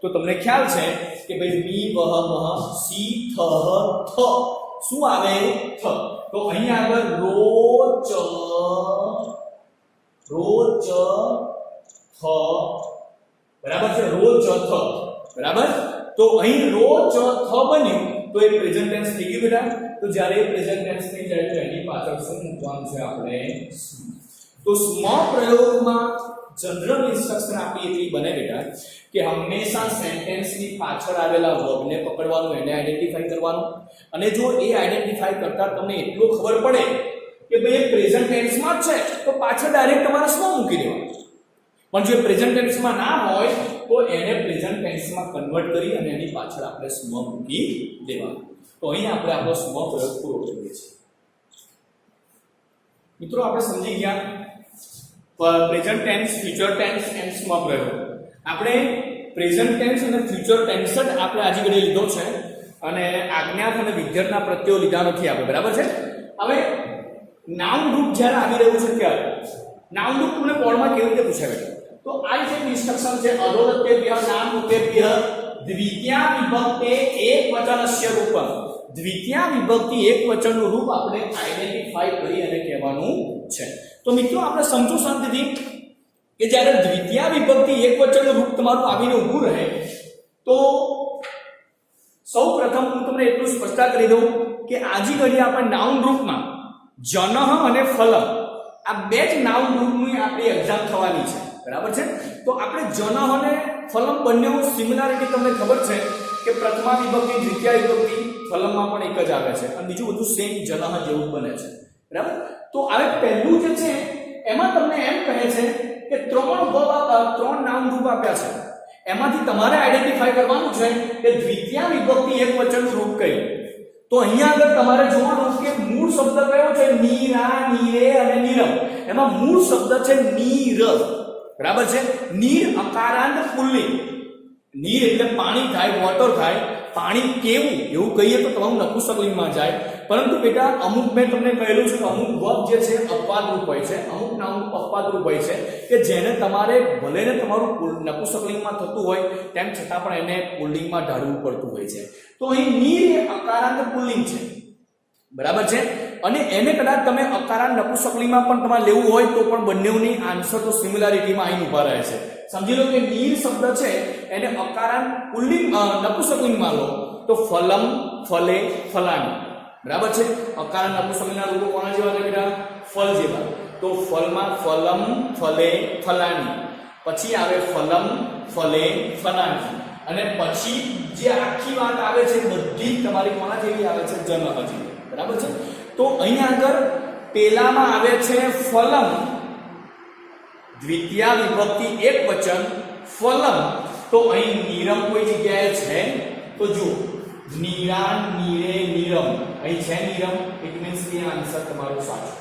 તો તમને ખ્યાલ છે કે ભાઈ મી વહ મહ સી થહ થ. શું આવે, થ. તો અહીંયા આગળ રોચ થ, બરાબર છે, રોચ થ, બરાબર. તો અહીં રોચ થ બન્યું તો એ પ્રેઝન્ટ ટેન્સ થઈ ગયું બેટા. તો જ્યારે એ પ્રેઝન્ટ ટેન્સ થઈ જાય તો એની પાછળ શું મૂકવાનું છે આપણે, સ્મ. તો સ્મ પ્રયોગમાં જનરલ ઇન્સ્ટ્રક્શન આપી એટલી બને બેટા કે હંમેશા સેન્ટેન્સની પાછળ આવેલા વર્બને પકડવાનું, એને આઈડેન્ટિફાઈ કરવાનું. અને જો એ આઈડેન્ટિફાઈ કરતા તમને એટલો ખબર પડે કે ભાઈ પ્રેઝન્ટ ટેન્સમાં જ છે તો પાછળ ડાયરેક્ટ તમારે સ્મ મૂકી દેવાનું. પણ જો પ્રેઝન્ટ ટેન્સમાં ના હોય તો એને પ્રેઝન્ટ ટેન્સમાં કન્વર્ટ કરી અને એની પાછળ આપણે સ્મ મૂકી દેવાનું. તો અહીં આપણે આપણો સ્મ પ્રયોગ પૂરો કરીએ છીએ. મિત્રો આપણે સમજી ગયા present tense, future tense and સ્મ પ્રયોગ. આપણે પ્રેઝન્ટ ટેન્સ અને ફ્યુચર ટેન્સ જ આપણે આજે ઘડી લીધો છે અને આજ્ઞાત અને વિધેયના પ્રત્યયો લીધા નથી આપણે, બરાબર છે. હવે નાઉન રૂપ જ્યારે આવી રહ્યું છે ત્યારે નાઉન રૂપ તમને બોર્ડમાં કેવી રીતે પૂછાય બેટા, તો આ જે ઇન્સ્ટ્રક્શન છે અધોદત્તેભ્ય નામ રૂપેભ્ય દ્વિતીયા વિભક્તે એકવચનસ્ય રૂપમ. દ્વિતીયા વિભક્તિ એકવચનનું રૂપ આપણે આઈડેન્ટિફાઈ કરી અને કહેવાનું છે. તો મિત્રો આપણે સમજો શાંતિથી કે જ્યારે દ્વિતીય વિભક્તિ એકવચનનું રૂપ તમારું આવીને ઊભું રહે તો સૌ પ્રથમ હું તમને એટલું સ્પષ્ટતા કરી દઉં કે આજી ઘડી આપણે નાઉન રૂપમાં જનઃ અને ફલમ આ બે જ નાઉન રૂપની આપણી એક્ઝામ થવાની છે, બરાબર છે. તો આપણે જનઃ અને ફલમ બંનેનો સિમિલારિટી તમને ખબર છે કે પ્રથમા વિભક્તિ દ્વિતીય વિભક્તિ ફલમમાં પણ એક જ આવે છે અને બીજું બધું સેમ જનઃ જેવું બને છે, બરાબર. તો હવે પહેલું જે છે એમાં તમને એમ કહે છે કે ત્રણ નાઉન રૂપ આપ્યા છે, એમાંથી તમારે આઈડેન્ટિફાઈ કરવાનું છે કે દ્વિતીય વિભક્તિ એકવચનનું રૂપ કયું. તો અહીંયા આગળ તમારે જોવાનું કે મૂળ શબ્દ કયો છે, નીરા, નીરે અને નીરમ. એમાં મૂળ શબ્દ છે નીર, બરાબર છે. નીર અકારાંત પુલ્લિંગ. નીર એટલે પાણી થાય, વોટર થાય. પાણી કેવું એવું કહીએ તો તમારું નપુંસકલિંગમાં જાય, પરંતુ બેટા અમુક મેં તમને કહેલું છે કે અમુક વર્બ જે છે અપવાદરૂપ હોય છે, અમુક નામ અપવાદરૂપ હોય છે કે જેને તમારે ભલે ને તમારું નપુંસકલિંગમાં થતું હોય તેમ છતાં પણ એને પુલ્લિંગમાં ઢાળવું પડતું હોય છે. તો અહીં નીર એ અકારાંત પુલ્લિંગ છે, બરાબર છે. અને એને કદાચ તમે અકારાંત નપુંસકલિંગમાં પણ તમારે લેવું હોય તો પણ બંનેની આન્સર તો સિમિલારિટીમાં અહીં ઉભા રહે છે. સમજી લો કે નીર શબ્દ છે એને અકારાંત પુલ્લિંગ નપુંસકલિંગમાં લો તો ફલમ, ફલે, ફલાની, બરાબર છે. અકારાંત નપુંસકલિંગના રૂપો કોના જેવા છે બેટા? ફલ જેવા. તો ફલમાં ફલમ, ફલે, ફલાની, પછી આવે ફલમ, ફલે, ફલાની, અને પછી જે આખી વાત આવે છે બધી તમારી કોના જેવી આવે છે? જનઃ જેવી, બરાબર છે. તો અહીં આગળ પેલામાં આવે છે ફલમ, દ્વિતીય વિભક્તિ એકવચન ફલમ. તો અહીં નીરમ કોઈ જગ્યાએ છે તો જુઓ, નીરા, નીરે, નીરમ. અહીં છે નીરમ, ઇટ મીન્સ કે આન્સર તમારો સાચો,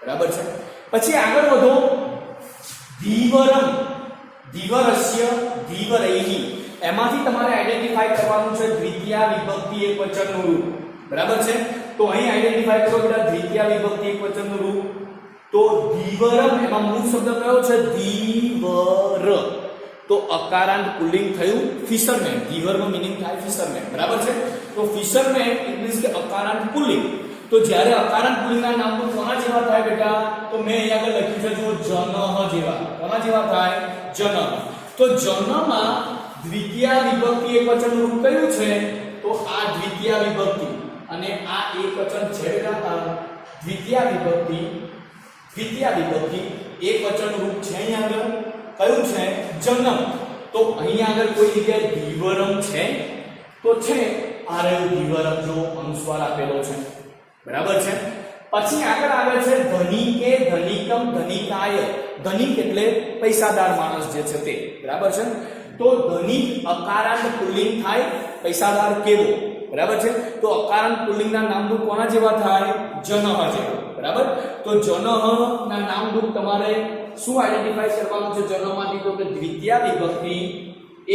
બરાબર છે. પછી આગળ વધો, ધીવરમ, ધીવરસ્ય, ધીવરૈહી. એમાંથી તમારે આઈડેન્ટિફાઈ કરવાનું છે દ્વિતીય વિભક્તિ એકવચનનું રૂપ, બરાબર છે. તો અહીં આઈડેન્ટિફાઈ કરો બેટા દ્વિતીય વિભક્તિ એકવચનનું રૂપ. તો ધીવરમ એમાં મૂળ શબ્દ કયો છે? ધીવર. તો અકારાંત પુલ્લિંગ થયું ફિશરમેન. ધીવરનો મિનિંગ થાય ફિશરમેન, બરાબર છે. તો ફિશરમેન ઇટ મીન્સ કે અકારાંત પુલ્લિંગ. તો જ્યારે અકારાંત પુલ્લિંગના નામ તો કોના જેવા થાય બેટા? તો મેં અહીંયા આગળ લખ્યું છે જુઓ, જનઃ જેવા. કોના જેવા થાય? જનઃ. તો જનઃમાં દ્વિતીય વિભક્તિ એકવચનનું રૂપ કયું છે? તો આ દ્વિતીય વિભક્તિ અને આ એકવચન છે બેટા દ્વિતીય વિભક્તિ. દ્વિતીય વિભક્તિ એકવચનનું રૂપ છે અહીંયા આગળ કયું છે? જનમ. તો અહીંયા આગળ કોઈ જગ્યાએ ધીવરમ છે તો છે આ રહ્યું ધીવરમ, જો અનુસ્વાર આપેલો છે, બરાબર છે. પછી આગળ આવે છે ધનિકે, ધનિકમ, ધનિકાય. ધનિક એટલે પૈસાદાર માણસ જે છે તે, બરાબર છે. તો ધનિક અકારાંત પુલ્લિંગ થાય, પૈસાદાર કેવો, બરાબર છે. તો અકારાંત પુલ્લિંગના નામરૂપ કોના જેવા થાય? જનઃ જેવા, બરાબર. તો જનઃ ના નામરૂપ તમારે શું આઈડેન્ટિફાઈ કરવાનું છે જનઃમાંથી? તો કે દ્વિતીય વિભક્તિ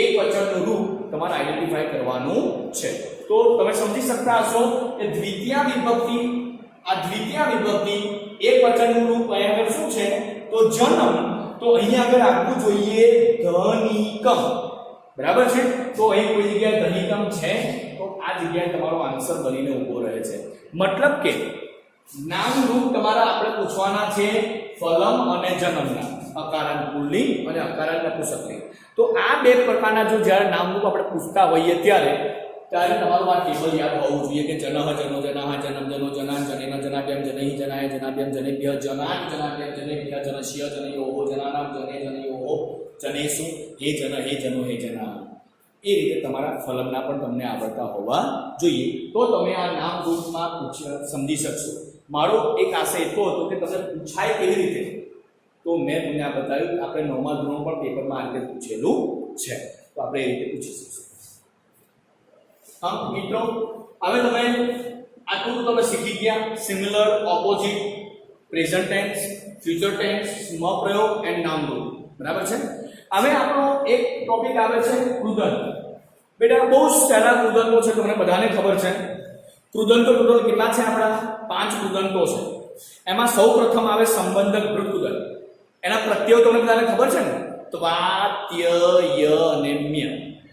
એકવચનનું રૂપ તમારે આઈડેન્ટિફાઈ કરવાનું છે. તો તમે સમજી શકતા હશો કે દ્વિતીય વિભક્તિ, આ દ્વિતીય વિભક્તિ એકવચનનું રૂપ અહીંયા આગળ શું છે? તો જનમ. તો અહીંયા આગળ આપવું જોઈએ ધનિકમ, બરાબર છે. તો અહીં કોઈ જગ્યાએ ધનિકમ છે તો આ જગ્યાએ તમારો આન્સર બનીને ઊભો રહે છે. મતલબ કે નામ રૂપ તમારા આપણે પૂછવાના છે ફલમ અને જનમના, અકારાંત પુલ્લિંગ અને અકારાંત નપુંસકલિંગ. તો આ બે પ્રકારના જો જ્યારે નામ રૂપ આપણે પૂછતા હોઈએ ત્યારે તમારું આ ટેબલ યાદ હોવું જોઈએ કે જનઃ, જનો, જનાહ, જનમ, જનો, જનાન, જનેન, જનાભ્યમ, જનૈ, જનાય, જનાભ્યમ, જનેભ્ય, જનાન, જનાભ્યમ, જનેભ્ય, જનસ્ય, જનયોઃ, જનાનામ, જને, જનયોઃ, જનેષુ, હે જન, હે જનો, હે જના. એ રીતે તમારા ફલમના પણ તમને આવડતા હોવા જોઈએ. તો તમે આ નામ રૂપમાં સમજી શકશો. મારો એક આશય એટલો હતો કે તમને પૂછાય કેવી રીતે, તો મેં તમને આ બતાવ્યું. આપણે નોર્મલ ધોરણ પણ પેપરમાં આ રીતે પૂછેલું છે, તો આપણે એ રીતે પૂછી શકીશું. હા મિત્રો, હવે તમે આટલું તમે શીખી ગયા similar, opposite, present tense, future tense, સ્વપ્રયોગ એન્ડ નામરૂપ, બરાબર છે. હવે આપણો એક ટોપિક આવે છે કૃદંત. બેટા બહુ સારા કૃદંતો છે, તમને બધાને ખબર છે. કૃદંતો ટોટલ કેટલા છે? આપણા 5 કૃદંતો છે. એમાં સૌ પ્રથમ આવે સંબંધક કૃદંત. એના પ્રત્યયો તમને બધાને ખબર છે ને? ત્વા, ત્ય, ય અને મ્ય,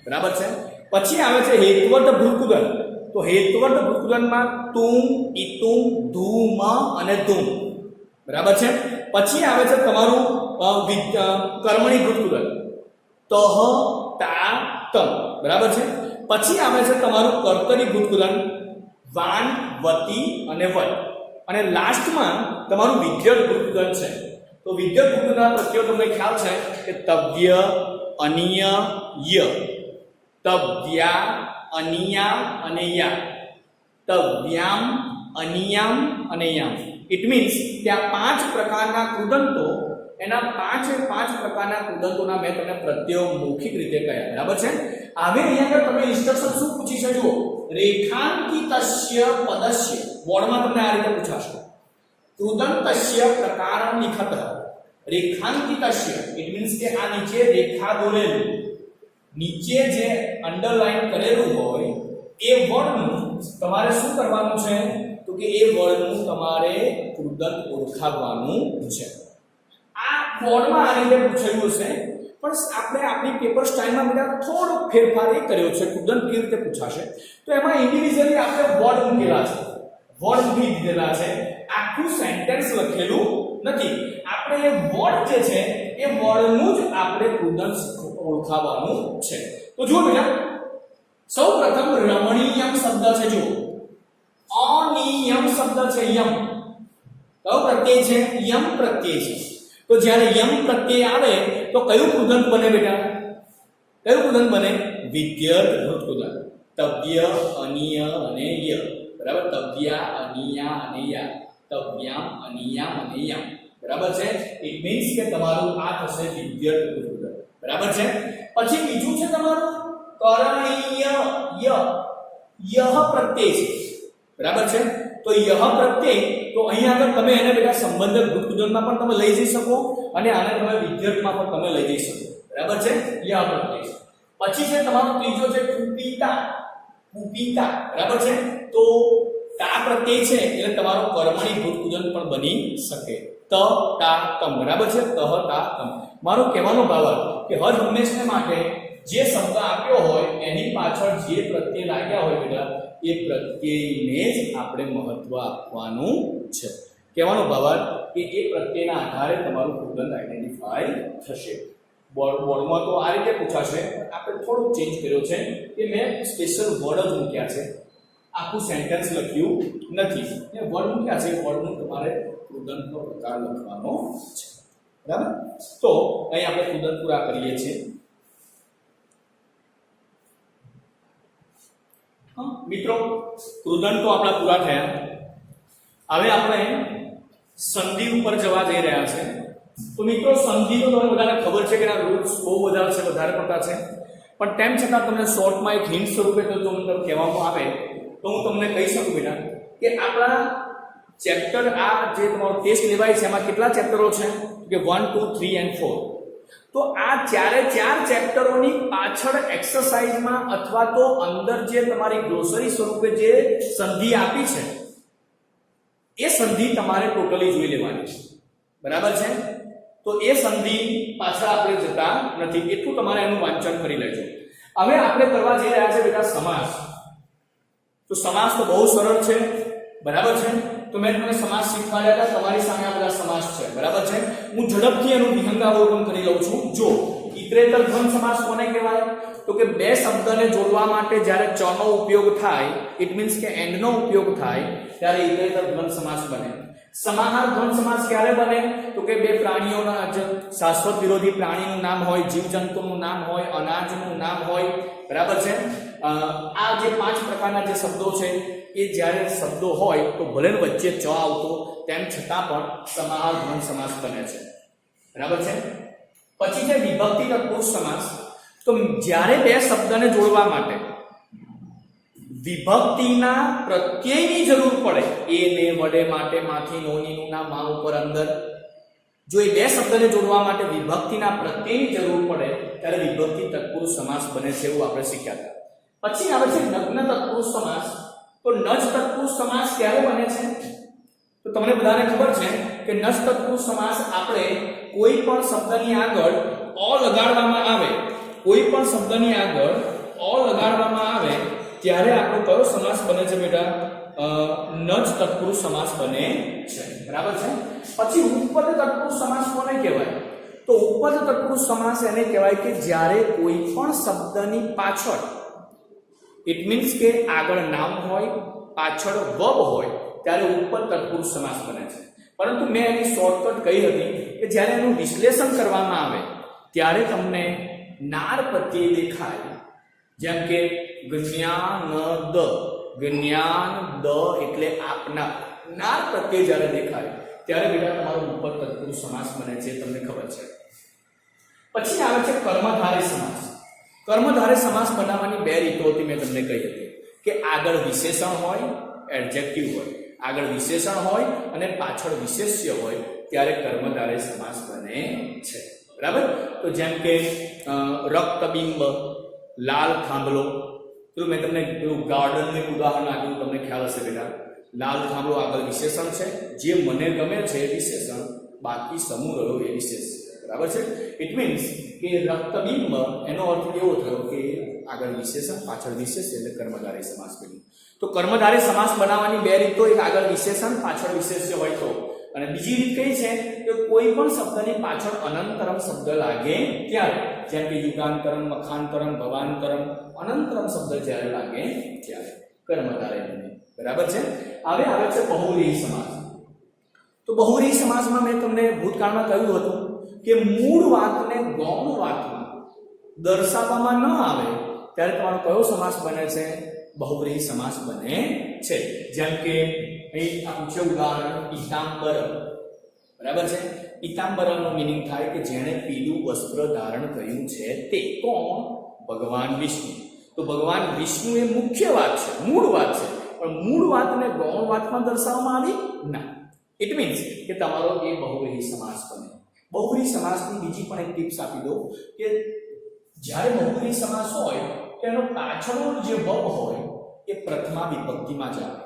બરાબર છે. પછી આવે છે હેત્વર્ત ભૃકુદન. તો હેત્વર્ત ભૃકુદનમાં તુમ, ઇતુમ, ધૂમ અને ધૂમ, બરાબર છે. પછી આવે છે તમારું કર્મણી કૃતકુદન તહ તા તમ, બરાબર છે. પછી આવે છે તમારું કર્તરી કૃતકુદન વાન વતી અને વન, અને લાસ્ટમાં તમારું વિદ્યત કૃતકુદન છે. તો વિદ્યત કૃતકુદનના પ્રત્યયો તમને ખ્યાલ છે કે તવ્ય, અનિય, ય, તવ્યા, અનિયા અને યા, તવ્યામ, અનિયામ અને યામ. ઇટ મીન્સ કે આ 5 પ્રકારના કૃદંતો, એના 5 પ્રકારના કૃદંતોના મેં તમને પ્રત્યયો મૌખિક રીતે કહ્યા, બરાબર છે. હવે અહીંયા આગળ તમે ઇન્સ્ટ્રક્શન શું પૂછી છે જુઓ, રેખાંકિતસ્ય પદસ્ય, બોર્ડમાં તમને આ રીતે પૂછાશે. કૃદંતસ્ય પ્રકારં લિખતઃ, રેખાંકિતસ્ય ઇટ મીન્સ કે આ નીચે રેખા દોરેલું, નીચે જે અંડરલાઈન કરેલું હોય એ વર્ડનું તમારે શું કરવાનું છે, તો કે એ વર્ડનું તમારે કૃદંત ઓળખાવવાનું છે. આ બોર્ડમાં આ રીતે પૂછેલું છે, પણ આપણે આપણી પેપર સ્ટાઇલમાં બેટા થોડો ફેરફાર એ કર્યો છે. કૃદંત કેવી રીતે પૂછાશે, તો એમાં ઇન્ડિવિડ્યુઅલી આપણે વર્ડ મૂકેલા છે, વર્ડ મૂકી દીધેલા છે, આખું સેન્ટેન્સ લખેલું નથી. આપણે એ વર્ડ જે છે એ વર્ડનું જ આપણે કૃદંત ઓળખાવવાનું છે. તો જુઓ બેટા, સૌપ્રથમ રમણીયમ શબ્દ છે, જુઓ અનિયમ શબ્દ છે, યમ કયો પ્રત્યય છે, યમ પ્રત્યય છે. તો જ્યારે યમ પ્રત્યય આવે તો કયું કૃદંત બને બેટા, કયું કૃદંત બને, વિદ્યત કૃદંત. તવ્ય, અનિય અને ય, બરાબર. તવ્યા, અનિયા અને યા, તવ્યામ, અનિયામ અને યામ, બરાબર છે. ઇટ મીન્સ કે તમારું આ થશે વિદ્યત કૃદંત, બરાબર છે. પછી બીજું છે તમારું કરણીય, યહ પ્રત્યય છે, બરાબર છે. તો યહ પ્રત્યય, તો અહીંયા આગળ તમે એને બેટા સંબંધક કૃદંતમાં પણ તમે લઈ જઈ શકો અને આને તમે વિદ્યતમાં પણ તમે લઈ જઈ શકો, બરાબર છે. યહ પ્રત્યય. પછી છે તમારો ત્રીજો છે કુપિતા, કુપિતા, બરાબર છે. તો તા પ્રત્યય છે એટલે તમારો કર્મણી કૃદંત પણ બની શકે. ત તા તમ, બરાબર છે. તહ તા તમ. મારો કહેવાનો ભાવ કે હર હંમેશને માટે જે શબ્દ આપ્યો હોય એની પાછળ જે પ્રત્યય લાગ્યા હોય બેટા એ પ્રત્યયને જ આપણે મહત્વ આપવાનું છે. કહેવાનો ભાવ કે એ પ્રત્યયના આધારે તમારું કૃદંત આઈડેન્ટિફાઈ થશે. બોર્ડમાં તો આ રીતે પૂછાશે, આપણે થોડું ચેન્જ કર્યો છે કે મેં સ્પેશિયલ વર્ડ જ મૂક્યા છે, આખું સેન્ટેન્સ લખ્યું નથી. એ વર્ડ મૂક્યા છે, વર્ડનું તમારે કૃદંતનો પ્રકાર લખવાનો છે, બરાબર. તો અહીં આપણે કૃદંત પૂરા કરીએ છીએ. મિત્રો, કૃદંત તો આપણા પૂરા થયા. હવે આપણે સંધિ ઉપર જવા જઈ રહ્યા છે. તો મિત્રો, સંધિ તો તમને બધાને ખબર છે કે એના રૂલ્સ બહુ બધા છે, વધારે પડતા છે, પણ તેમ છતાં તમને શોર્ટમાં એક હિન્ટ સ્વરૂપે જો તમને કહેવામાં આવે તો હું તમને કહી શકું બેટા કે આપણા ચેપ્ટર, આ જે તમારો ટેસ્ટ લેવાય છે એમાં કેટલા ચેપ્ટરો છે કે 1, 2, 3 and 4. તો આ ચારે ચાર ચેપ્ટરોની પાછળ એક્સરસાઇઝમાં અથવા તો અંદર જે તમારી ગ્લોસરી સ્વરૂપે જે સંધિ આપી છે એ સંધિ તમારે ટોટલી જોઈ લેવાની છે, બરાબર છે. તો એ સંધિ પાછળ આપણે જતા નથી, એટલું તમારે એનું વાંચન કરી લેજો. હવે આપણે કરવા જઈ રહ્યા છે બેટા સમાસ. તો સમાસ તો બહુ સરળ છે, બરાબર છે. તો મેં તમને સમાસ શીખવાડ્યા હતા, તમારી સામે આ બધા સમાસ છે, બરાબર છે. હું ઝડપથી એનું વિહંગાવલોકન કરી લઉં છું. જો ઇતરેતર દ્વંદ સમાસ કોને કહેવાય, તો કે બે શબ્દને જોડવા માટે જ્યારે ચ નો ઉપયોગ થાય, ઇટ મીન્સ કે એન્ડ નો ઉપયોગ થાય ત્યારે ઇતરેતર દ્વંદ સમાસ બને. સમાહાર દ્વંદ સમાસ ક્યારે બને, તો કે બે પ્રાણીઓના શાશ્વત વિરોધી પ્રાણીનું નામ હોય, જીવજંતુનું નામ હોય, અનાજનું નામ હોય, બરાબર છે. આ જે 5 પ્રકારના જે શબ્દો છે એ જ્યારે શબ્દો હોય તો ભલે વચ્ચે ચ આવતો તેમ છતાં પણ સમાહાર દ્વંદ સમાસ બને છે, બરાબર છે. પછી છે વિભક્તિ તત્પુરુષ સમાસ. તો જ્યારે બે શબ્દને જોડવા માટે વિભક્તિના પ્રત્યયની જરૂર પડે, એ ને વડે માટે માંથી નોનીનું નામ માં ઉપર અંદર, જો એ બે શબ્દને જોડવા માટે વિભક્તિના પ્રત્યયની જરૂર પડે ત્યારે વિભક્તિ તત્પુરુષ સમાસ બને છે, એવું આપણે શીખ્યા હતા. પછી આવે છે નગ્ન તત્પુરુષ સમાસ. તો નજ તત્પુરુષ સમાસ ક્યારે બને છે, તો તમને બધાને ખબર છે કે નજ તત્પુરુષ સમાસ આપણે કોઈ પણ શબ્દની આગળ અ લગાડવામાં આવે, કોઈ પણ શબ્દની આગળ અ લગાડવામાં આવે ત્યારે આપણો કયો સમાસ બને છે બેટા, ન જ તત્પુરુષ સમાસ બને છે, બરાબર છે। પછી ઉપપદ તત્પુરુષ સમાસ કોને કહેવાય? તો ઉપપદ તત્પુરુષ સમાસ એને કહેવાય કે જ્યારે કોઈ પણ શબ્દની પાછળ, ઇટ મીન્સ કે આગળ નામ હોય, પાછળ વર્બ હોય, ત્યારે ઉપપદ તત્પુરુષ સમાસ બને છે। પરંતુ મેં એની શોર્ટકટ કહી હતી કે જ્યારે એનું વિશ્લેષણ કરવામાં આવે ત્યારે તમને નાર પ્રત્યય દેખાય, જેમ કે જ્ઞાનદ, જ્ઞાનદ એટલે આપનાર, નાર પ્રત્યય જ્યારે દેખાય ત્યારે બેટા તમારો ઉપપદ તત્પુરુષ સમાસ બને છે, તમને ખબર છે। પછી આવે છે કર્મધારય સમાસ। કર્મધારય સમાસ બનાવવાની બે રીતો હતી, મેં તમને કહી હતી કે આગળ વિશેષણ હોય, એડજેક્ટિવ હોય, આગળ વિશેષણ હોય અને પાછળ વિશેષ્ય હોય ત્યારે કર્મધારય સમાસ બને છે, બરાબર। તો જેમ કે રક્તબિંબ, લાલ થાંભલો, તો મેં તમને પેલું ગાર્ડનનું ઉદાહરણ આપ્યું, તમને ખ્યાલ હશે બેટા। લાલ થાંભલો આગળ વિશેષણ છે, જે મને ગમે છે એ વિશેષણ, બાકી સમૂહ રહ્યો એ વિશેષ, બરાબર છે। ઇટ મીન્સ કે રક્તબિંબ એનો અર્થ એવો થયો કે આગળ વિશેષણ, પાછળ વિશેષ, એટલે કર્મધારય સમાસ બન્યો। તો કર્મધારય સમાસ બનાવવાની બે રીતો, એક આગળ વિશેષણ, પાછળ વિશેષ્ય હોય તો, અને બીજી રીત કઈ છે કે કોઈ પણ શબ્દની પાછળ અનંતરમ શબ્દ લાગે ત્યારે, જેમ કે યુગાંતરમ, મખાંતરમ, ભવાંતરમ, અનંતરમ શબ્દ જ્યારે લાગે ત્યારે કર્મધારય બને, બરાબર છે। હવે આવે છે બહુવ્રીહી સમાસ। તો બહુવ્રીહી સમાસમાં મેં તમને ભૂતકાળમાં કહ્યું હતું કે મૂળ વાતને ગૌણ વાતમાં દર્શાવવામાં ન આવે ત્યારે તમારો કયો સમાસ બને છે? બહુવ્રીહી સમાસ બને છે। જેમ કે અહીં આ પૂછ્યું ઉદાહરણ પીતાંબર, બરાબર છે। પીતાંબરનો મીનિંગ થાય કે જેણે પીળું વસ્ત્ર ધારણ કર્યું છે તે કોણ? ભગવાન વિષ્ણુ। તો ભગવાન વિષ્ણુ એ મુખ્ય વાત છે, મૂળ વાત છે, પણ મૂળ વાતને ગૌણ વાતમાં દર્શાવવામાં આવી ના। ઇટ મીન્સ કે તમારો એ બહુવ્રીહી સમાસ બને। બહુવ્રીહી સમાસની બીજી પણ એક ટિપ્સ આપી દો કે જ્યારે બહુવ્રીહી સમાસ હોય તેનો પાછળનો જે વર્બ હોય એ પ્રથમા વિભક્તિમાં જ આવે,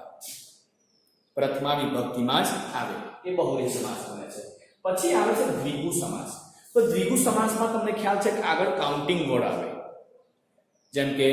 પ્રથમા વિભક્તિમાં જ આવે, એ બહુવ્રીહી સમાસ બને છે। પછી આવે છે દ્વિગુ સમાસ। તો દ્વિગુ સમાસમાં તમને ખ્યાલ છે કે આગળ કાઉન્ટિંગ વર્ડ આવે, જેમ કે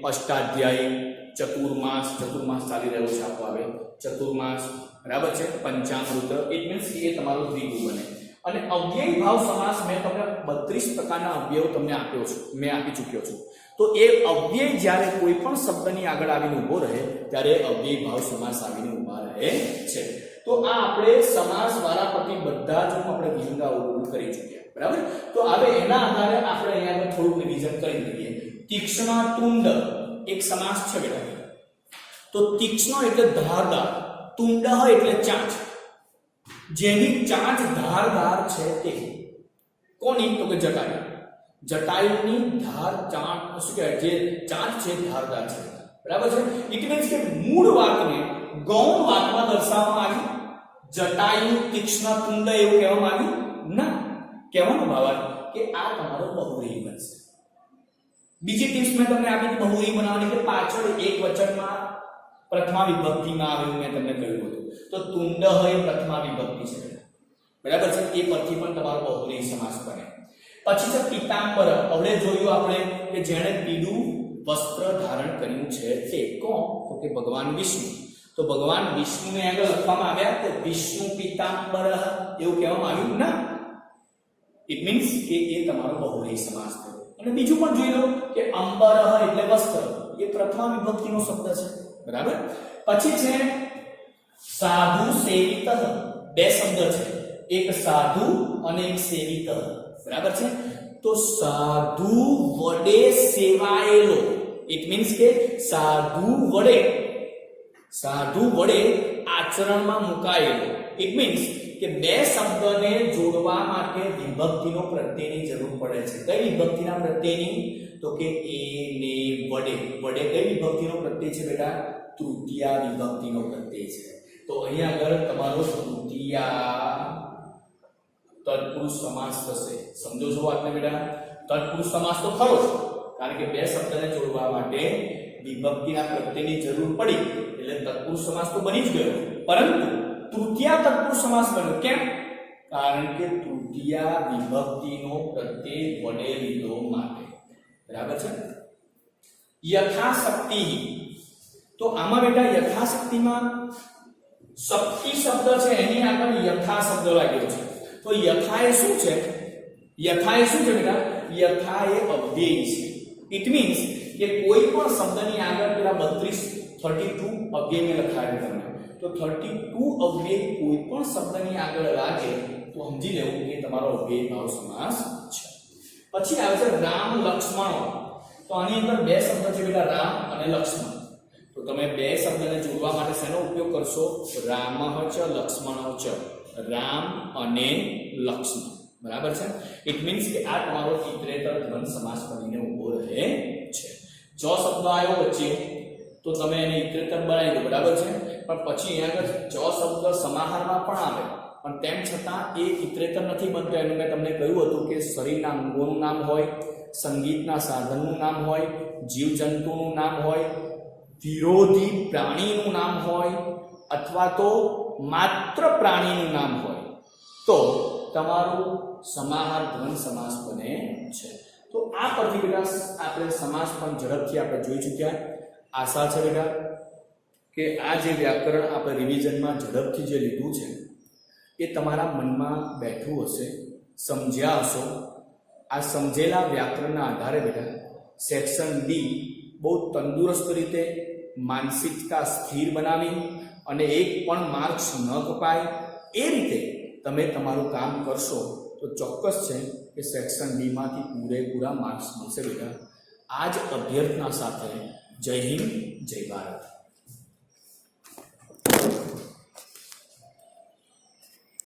અષ્ટાધ્યાયી, ચતુર્માસ, ચતુર્માસ ચાલી રહ્યો છે આપો આવે ચતુર્માસ, બરાબર છે। પંચામૃત, ઇટ મીન્સ કે એ તમારો દ્વિગુ બને। અને અવ્યય ભાવ સમાસ મેં તમને 32 પ્રકારના અવ્યયો તમને આપ્યો છું, મેં આપી ચૂક્યો છું। તો એ અવ્યય જ્યારે કોઈ પણ શબ્દની આગળ આવીને ઊભો રહે ત્યારે અવ્યય ભાવ સમાસ આવીને ઊભા રહે છે। તો આ આપણે સમાસ વારાફરતી બધા જ આપણે વિહંગાવલોકન કરી ચૂક્યા, બરાબર। તો હવે એના આધારે આપણે અહીંયા થોડું રિવિઝન કરી લઈએ। તીક્ષ્ણ તુંડ એક સમાસ છે બેટા। તો તીક્ષ્ણ એટલે ધારદાર, તુંડ એટલે ચાંચ, જેની ચાંચ ધારદાર છે તે કોની? તો કે જટાયુ। જટાયુની ધાર ચાંચ શું કહેવાય, જે ચાંચ છે ધારદાર છે, બરાબર છે। ઇટ મીન્સ કે મૂળ વાતને ગૌણ વાતમાં દર્શાવવામાં આવી, જટાયુ, તીક્ષ્ણ, તુંડ એવું કહેવામાં આવ્યું ના। કહેવાનો ભાવ કે આ તમારો બહુવ્રીહી બનશે। બીજી ટિપ્સ મેં તમને આપી હતી બહુવ્રીહી બનાવવાની કે પાછળ એક વચનમાં પ્રથમા વિભક્તિમાં આવે એવું મેં તમને કહ્યું હતું। તો તુંડ હોય પ્રથમા વિભક્તિ છે, બરાબર છે। એ પરથી પણ તમારો બહુવ્રીહી સમાસ બને। પછી છે પીતાંબર। હવે જોયું આપણે કે જેણે પીળું વસ્ત્ર ધારણ કર્યું છે તે કોણ? તો કે ભગવાન વિષ્ણુ। તો ભગવાન વિષ્ણુને આગળ લખવામાં આવ્યા કે વિષ્ણુ પીતાંબર એવું કહેવામાં આવ્યું ના। ઇટ મીન્સ કે એ તમારો બહુવ્રીહી સમાસ થયો। અને બીજું પણ જોઈ લો કે અંબર એટલે વસ્ત્ર, એ પ્રથમા વિભક્તિનો શબ્દ છે, બરાબર। પછી છે સાધુ સેવિત, બે શબ્દ છે, એક સાધુ અને એક સેવિત, બરાબર છે। તો સાધુ વડે સેવાયેલો, ઇટ મીન્સ કે સાધુ વડે આચરણમાં મુકાયેલો, ઇટ મીન્સ કે બે શબ્દને જોડવા માટે વિભક્તિનો પ્રત્યયની જરૂર પડે છે। કઈ વિભક્તિના પ્રત્યયની? તો કે એ ને વડે, વડે કઈ વિભક્તિનો પ્રત્યય છે બેટા? તૃતીયા વિભક્તિનો પ્રત્યય છે। તો અહીંયા આગળ તમારો તૃતીયા તત્પુરુષ સમાસ થશે। સમજો છો વાતને બેટા? તત્પુરુષ સમાસ તો ખરો, કારણ કે બે શબ્દને જોડવા માટે વિભક્તિના પ્રત્યયની જરૂર પડી એટલે તત્પુરુષ સમાસ તો બની જ ગયો, પરંતુ તૃતીયા તત્પુરુષ સમાસ બન્યો। કેમ? કારણ કે તૃતીયા વિભક્તિનો પ્રત્યય વડે લીધો માટે, બરાબર છે। યથાશક્તિ, તો આમાં બેટા યથાશક્તિમાં શક્તિ શબ્દ છે એની આગળ યથા શબ્દ લાગેલો છે. તો યથા એ શું છે? યથા એ શું છે બેટા? યથા એ અવ્યય છે. ઇટ મીન્સ કે કોઈ પણ શબ્દની આગળ પેલા 32 અવ્યય લખાયેલું તમને. તો 32 અવ્યય કોઈ પણ શબ્દની આગળ લાગે તો સમજી લેવું કે તમારો અવ્યય ભાવ સમાસ છે. પછી આવે છે રામ લક્ષ્મણ. તો આની અંદર બે શબ્દ છે બેટા, રામ અને લક્ષ્મણ. તો તમે બે શબ્દને જોડવા માટે શેનો ઉપયોગ કરશો? રામઃ ચ લક્ષ્મણઃ ચ. રામ અને લક્ષ્મણ. બરાબર છે? ઇટ મીન્સ કે આ તમારો ઇતરેતર દ્વંદ સમાસ બનીને ઊભો રહે છે. ચ શબ્દ આવ્યો વચ્ચે તો તમે એને ઇતરેતર બનાવી દો. બરાબર છે? પણ પછી અહીંયા આગળ ચ શબ્દ સમાહારમાં પણ આવે, પણ તેમ છતાં એ ઇતરેતર નથી બનતો. એનું મેં તમને કહ્યું હતું કે શરીરના અંગોનું નામ હોય, સંગીતના સાધનનું નામ હોય, જીવજંતુનું નામ હોય, વિરોધી પ્રાણીનું નામ હોય, અથવા તો માત્ર પ્રાણીનું નામ હોય, તો તમારું સમાહાર દ્વંદ સમાસ બને છે. તો આ પરથી બેટા આપણે સમાસ પણ ઝડપથી આપણે જોઈ ચૂક્યા. આશા છે બેટા કે આ જે વ્યાકરણ આપણે રિવિઝનમાં ઝડપથી જે લીધું છે એ તમારા મનમાં બેઠું હશે, સમજ્યા હશો. આ સમજેલા વ્યાકરણના આધારે બેટા સેક્શન ડી બહુ તંદુરસ્ત રીતે માનસિકતા સ્થિર બનાવી અને એક પણ માર્ક્સ ન કપાય એ રીતે તમે તમારું કામ કરશો તો ચોક્કસ છે કે સેક્શન ડી માંથી પૂરેપૂરા માર્ક્સ મળશે બેટા. આ જ અભ્યર્થના સાથે જય હિન્દ, જય ભારત.